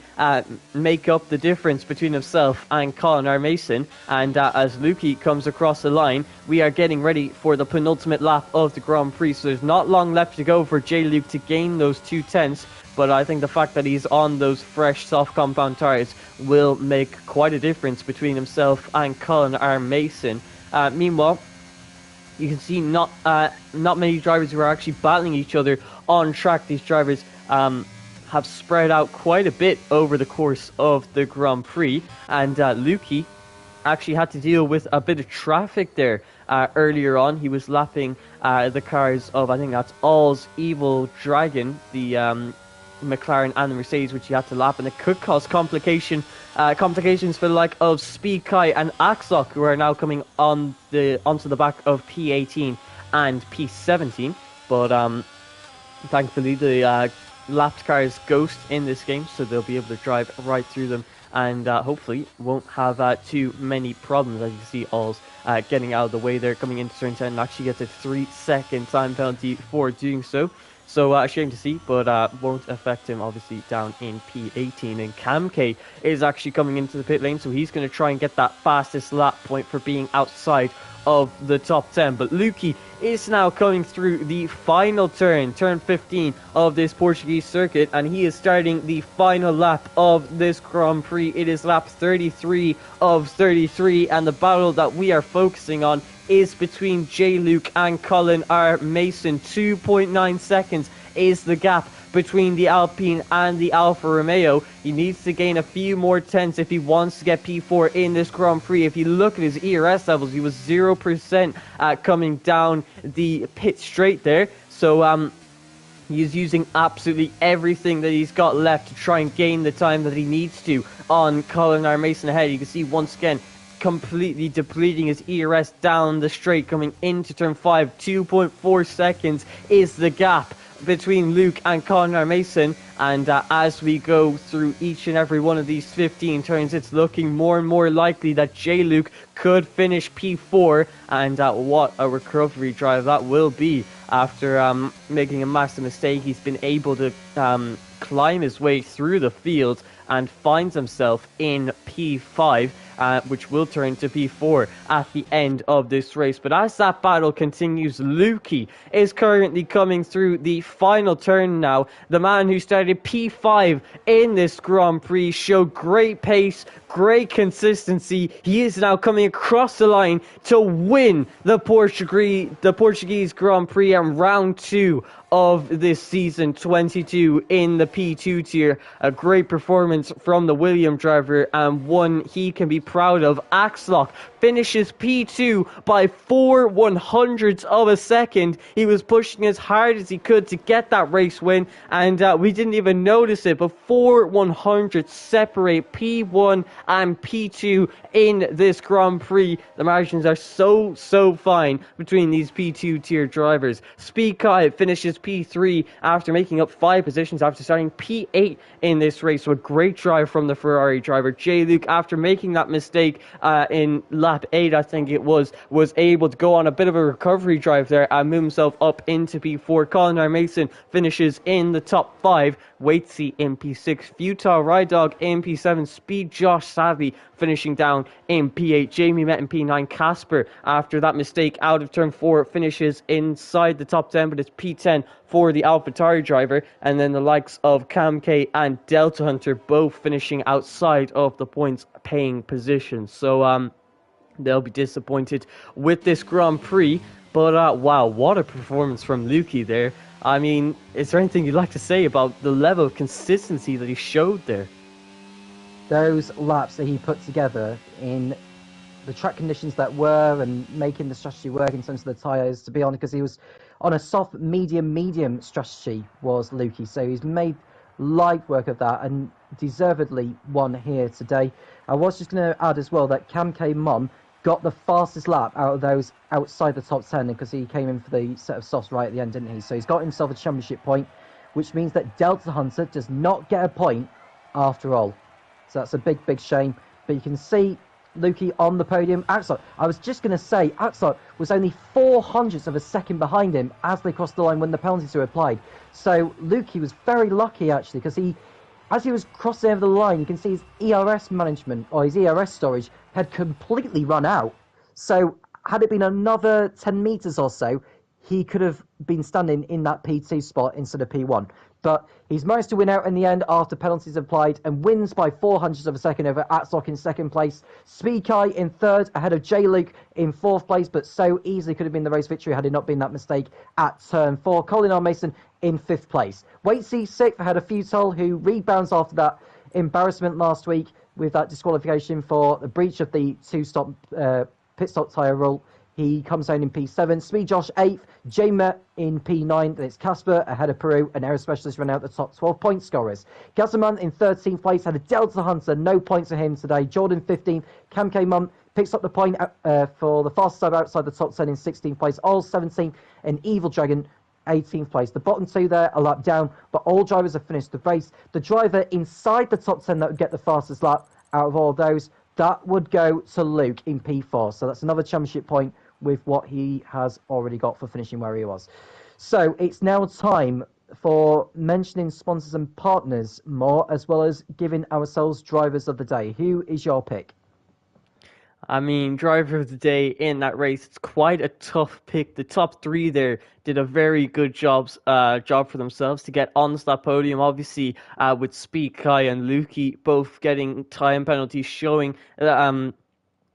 make up the difference between himself and Colin R. Mason. And as Lukey comes across the line, we are getting ready for the penultimate lap of the Grand Prix. So there's not long left to go for J-Luke to gain those 2 tenths. But I think the fact that he's on those fresh soft compound tyres will make quite a difference between himself and Colin R. Mason. Meanwhile, you can see not many drivers who are actually battling each other on track. These drivers have spread out quite a bit over the course of the Grand Prix, and Lukey actually had to deal with a bit of traffic there earlier on. He was lapping the cars of, I think that's All's Evil Dragon, the McLaren and the Mercedes, which he had to lap, and it could cause complications for the like of Speed Kai and Axlock, who are now coming onto the back of P18 and P17. But thankfully the lapped cars ghost in this game, so they'll be able to drive right through them, and hopefully won't have too many problems. As you can see, All's getting out of the way there, coming into turn 10, and actually gets a 3-second time penalty for doing so. So a shame to see, but won't affect him obviously down in P18. And Cam K is actually coming into the pit lane, so he's going to try and get that fastest lap point for being outside of the top 10. But Lukey is now coming through the final turn 15 of this Portuguese circuit, and he is starting the final lap of this Grand Prix. It is lap 33 of 33, and the battle that we are focusing on is between J-Luke and Colin R. Mason. 2.9 seconds is the gap between the Alpine and the Alfa Romeo. He needs to gain a few more tenths if he wants to get P4 in this Grand Prix. If you look at his ERS levels, he was 0% coming down the pit straight there. So he is using absolutely everything that he's got left to try and gain the time that he needs to on Colin R. Mason ahead. You can see once again completely depleting his ERS down the straight coming into turn 5. 2.4 seconds is the gap between Luke and Colin R. Mason, and as we go through each and every one of these 15 turns, it's looking more and more likely that J-Luke could finish P4, and what a recovery drive that will be. After making a massive mistake, he's been able to climb his way through the field and finds himself in P5, which will turn to P4 at the end of this race. But as that battle continues, Lukey is currently coming through the final turn now. The man who started P5 in this Grand Prix showed great pace, great consistency. He is now coming across the line to win the Portuguese Grand Prix and round 2 of this season 22 in the P2 tier. A great performance from the William driver, and one he can be proud of. Axlock finishes P2 by 4/100ths of a second. He was pushing as hard as he could to get that race win, and we didn't even notice it, but 4/100ths separate P1 and P2 in this Grand Prix. The margins are so fine between these P2 tier drivers. Speed Kai finishes P3 after making up 5 positions after starting P8 in this race. So a great drive from the Ferrari driver. J-Luke, after making that mistake in lap 8, I think it was able to go on a bit of a recovery drive there and move himself up into P4. Colin R. Mason finishes in the top 5. Waitsy in P6. Futile Ride Dog in P7. Speed Josh Savvy finishing down in P8. Jamie Met in P9. Casper, after that mistake out of turn 4, finishes inside the top 10, but it's P10 for the AlphaTauri driver, and then the likes of Cam K and Delta Hunter both finishing outside of the points paying position. So they'll be disappointed with this Grand Prix. But wow, what a performance from Lukey there. I mean, is there anything you'd like to say about the level of consistency that he showed there? Those laps that he put together in the track conditions that were, and making the strategy work in terms of the tyres, to be honest, because he was on a soft medium strategy, was Lukey, so he's made light work of that and deservedly won here today. I was just going to add as well that Cam K Mum got the fastest lap out of those outside the top 10, because he came in for the set of softs right at the end, didn't he? So he's got himself a championship point, which means that Delta Hunter does not get a point after all. So that's a big shame. But you can see Lukey on the podium. Axel, I was just going to say, Axel was only 0.04 of a second behind him as they crossed the line when the penalties were applied. So Lukey was very lucky, actually, because as he was crossing over the line, you can see his ERS management, or his ERS storage, had completely run out. So had it been another 10 metres or so, he could have been standing in that P2 spot instead of P1. But he's managed to win out in the end after penalties applied, and wins by 0.04 of a second over Atzlock in second place. Speakai in third, ahead of J. Luke in fourth place, but so easily could have been the race victory had it not been that mistake at turn 4. Colin R. Mason in fifth place. Waitsy sixth, ahead of Futile, who rebounds after that embarrassment last week with that disqualification for the breach of the pit stop tyre rule. He comes down in P7. Speed Josh 8th. Jamer in P9. Then it's Casper ahead of Peru. And Aero Specialist run out the top 12 point scorers. Gazaman in 13th place. Had a Delta Hunter. No points for him today. Jordan 15th. Cam K Mum picks up the point for the fastest time outside the top 10 in 16th place. All 17th. And Evil Dragon 18th place. The bottom two there a lap down. But all drivers have finished the race. The driver inside the top 10 that would get the fastest lap out of all of those, that would go to Luke in P4. So that's another championship point with what he has already got for finishing where he was. So it's now time for mentioning sponsors and partners more, as well as giving ourselves drivers of the day. Who is your pick? I mean, driver of the day in that race, it's quite a tough pick. The top three there did a very good job for themselves to get onto that podium. Obviously, with Speed, Kai and Lukey both getting time penalties, showing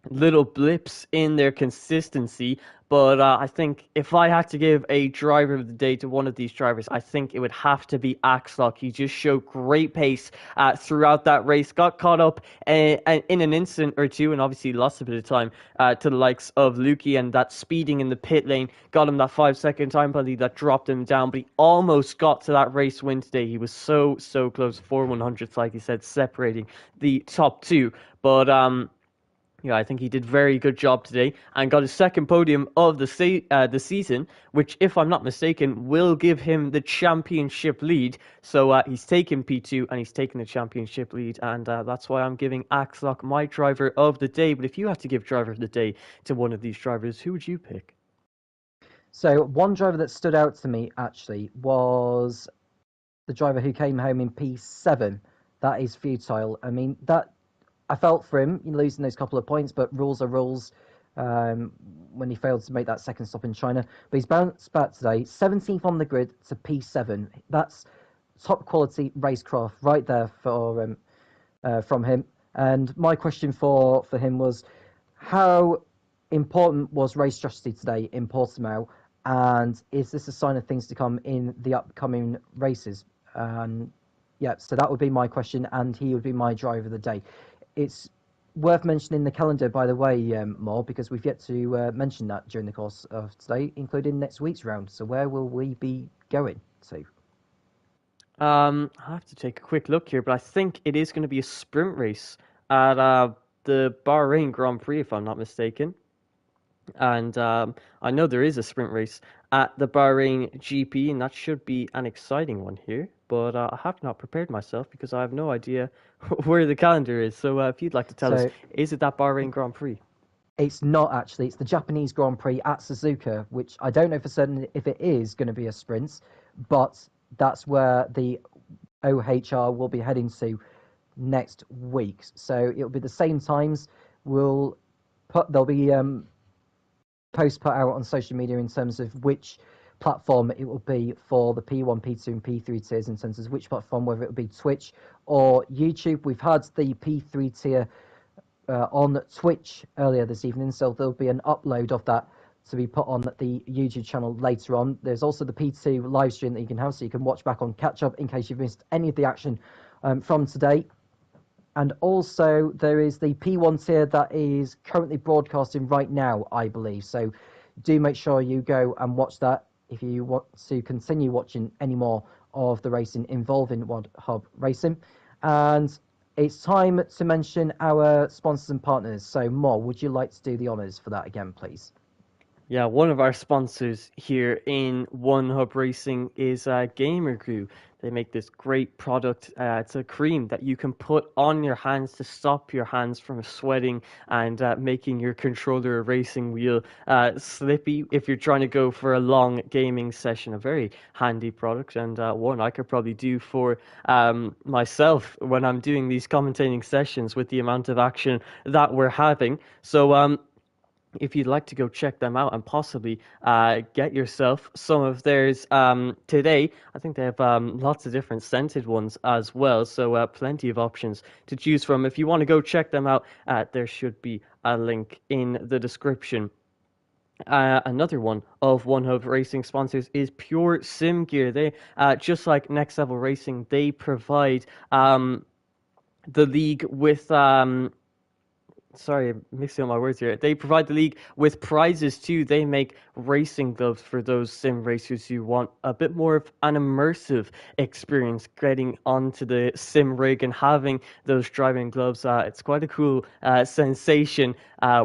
little blips in their consistency. But I think if I had to give a driver of the day to one of these drivers, I think it would have to be Axlock. He just showed great pace throughout that race, got caught up in an instant or two, and obviously lost a bit of time to the likes of Lukey, and that speeding in the pit lane got him that 5-second time penalty that dropped him down, but he almost got to that race win today. He was so close, 4/100ths, like you said, separating the top two. But yeah, I think he did very good job today and got his second podium of the season, which, if I'm not mistaken, will give him the championship lead. So he's taken P2 and he's taken the championship lead, and that's why I'm giving Axlock my driver of the day. But if you had to give driver of the day to one of these drivers, who would you pick? So one driver that stood out to me, actually, was the driver who came home in P7. That is Futile. I mean, I felt for him losing those couple of points, but rules are rules when he failed to make that second stop in China. But he's bounced back today, 17th on the grid to P7. That's top quality racecraft right there for from him. And my question for him was, how important was race strategy today in Portimao? And is this a sign of things to come in the upcoming races? Yeah, so that would be my question, and he would be my driver of the day. It's worth mentioning the calendar, by the way, more, because we've yet to mention that during the course of today, including next week's round. So where will we be going to? I have to take a quick look here, but I think it is going to be a sprint race at the Bahrain Grand Prix, if I'm not mistaken. And I know there is a sprint race at the Bahrain GP, and that should be an exciting one here. But I have not prepared myself because I have no idea where the calendar is. So if you'd like to tell us, is it that Bahrain Grand Prix? It's not, actually. It's the Japanese Grand Prix at Suzuka, which I don't know for certain if it is going to be a sprint, but that's where the OHR will be heading to next week. So it'll be the same times. There'll be posts put out on social media in terms of which platform it will be for the P1, P2, and P3 tiers in terms of which platform, whether it will be Twitch or YouTube. We've had the P3 tier on Twitch earlier this evening, so there'll be an upload of that to be put on the YouTube channel later on. There's also the P2 live stream that you can have, so you can watch back on catch up in case you've missed any of the action from today. And also there is the P1 tier that is currently broadcasting right now, I believe. So do make sure you go and watch that if you want to continue watching any more of the racing involving One Hub Racing. And it's time to mention our sponsors and partners. So, Mo, would you like to do the honours for that again, please? Yeah, one of our sponsors here in One Hub Racing is Gamer Glue. They make this great product. It's a cream that you can put on your hands to stop your hands from sweating and making your controller or racing wheel slippy if you're trying to go for a long gaming session. A very handy product, and one I could probably do for myself when I'm doing these commentating sessions with the amount of action that we're having. So if you'd like to go check them out and possibly get yourself some of theirs today, I think they have lots of different scented ones as well, so plenty of options to choose from. If you want to go check them out, there should be a link in the description. Another one of One Hub Racing sponsors is Pure Sim Gear. They, just like Next Level Racing, they provide the league with... Sorry, I'm mixing up my words here. They provide the league with prizes too. They make racing gloves for those sim racers who want a bit more of an immersive experience getting onto the sim rig and having those driving gloves. It's quite a cool sensation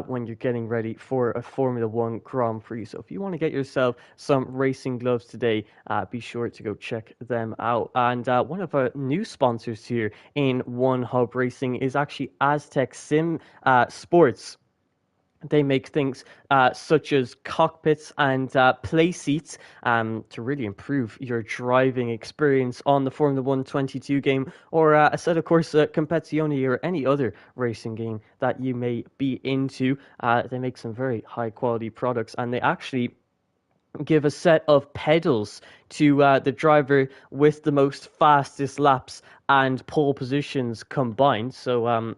when you're getting ready for a Formula One Grand Prix. So if you want to get yourself some racing gloves today, be sure to go check them out. And one of our new sponsors here in One Hub Racing is actually Aztec Sim Sports. They make things such as cockpits and play seats to really improve your driving experience on the Formula 1 22 game, or a set of course Competizione or any other racing game that you may be into. They make some very high quality products, and they actually give a set of pedals to the driver with the most fastest laps and pole positions combined. So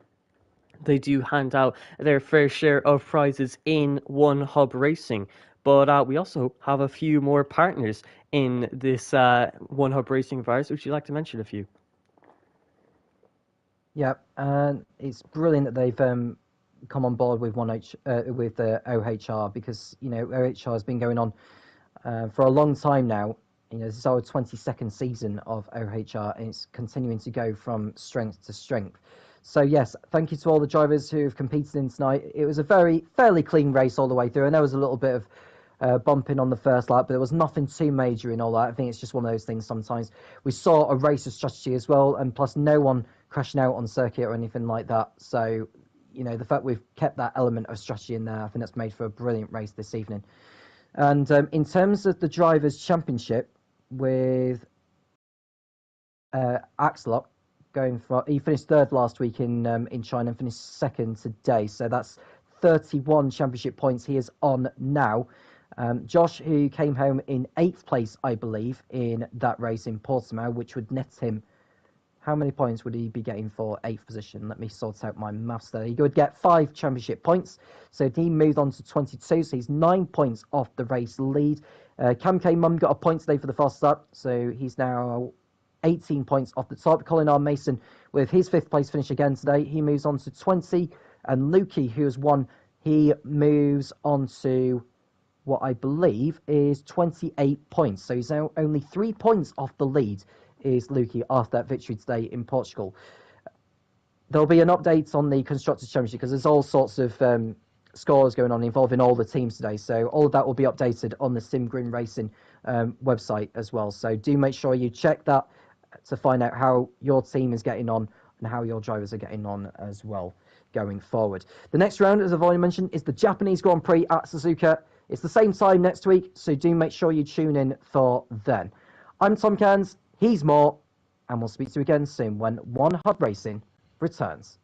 they do hand out their fair share of prizes in One Hub Racing. But we also have a few more partners in this One Hub Racing virus. Would you like to mention a few? Yeah, and it's brilliant that they've come on board with OHR, because OHR has been going on for a long time now. This is our 22nd season of OHR, and it's continuing to go from strength to strength. So yes, thank you to all the drivers who have competed in tonight. It was a fairly clean race all the way through, and there was a little bit of bumping on the first lap, but there was nothing too major in all that. I think it's just one of those things sometimes. We saw a race of strategy as well, and plus no one crashing out on circuit or anything like that. So, the fact we've kept that element of strategy in there, I think that's made for a brilliant race this evening. And in terms of the Drivers' Championship, with Axelot, he finished third last week in China and finished second today. So that's 31 championship points he is on now. Josh, who came home in 8th place, I believe, in that race in Portimao, which would net him... How many points would he be getting for 8th position? Let me sort out my maths there. He would get 5 championship points. So he moved on to 22. So he's 9 points off the race lead. Cam K Mum got a point today for the fast start. So he's now 18 points off the top. Colin R. Mason, with his 5th place finish again today, he moves on to 20. And Lukey, who has won, he moves on to what I believe is 28 points. So he's now only 3 points off the lead, is Lukey, after that victory today in Portugal. There'll be an update on the Constructors' Championship, because there's all sorts of scores going on involving all the teams today. So all of that will be updated on the SimGrim Racing website as well. So do make sure you check that to find out how your team is getting on and how your drivers are getting on as well going forward. The next round, as I've already mentioned, is the Japanese Grand Prix at Suzuka. It's the same time next week, so do make sure you tune in for then. I'm Tom Cairns, he's More, and we'll speak to you again soon when One Hub Racing returns.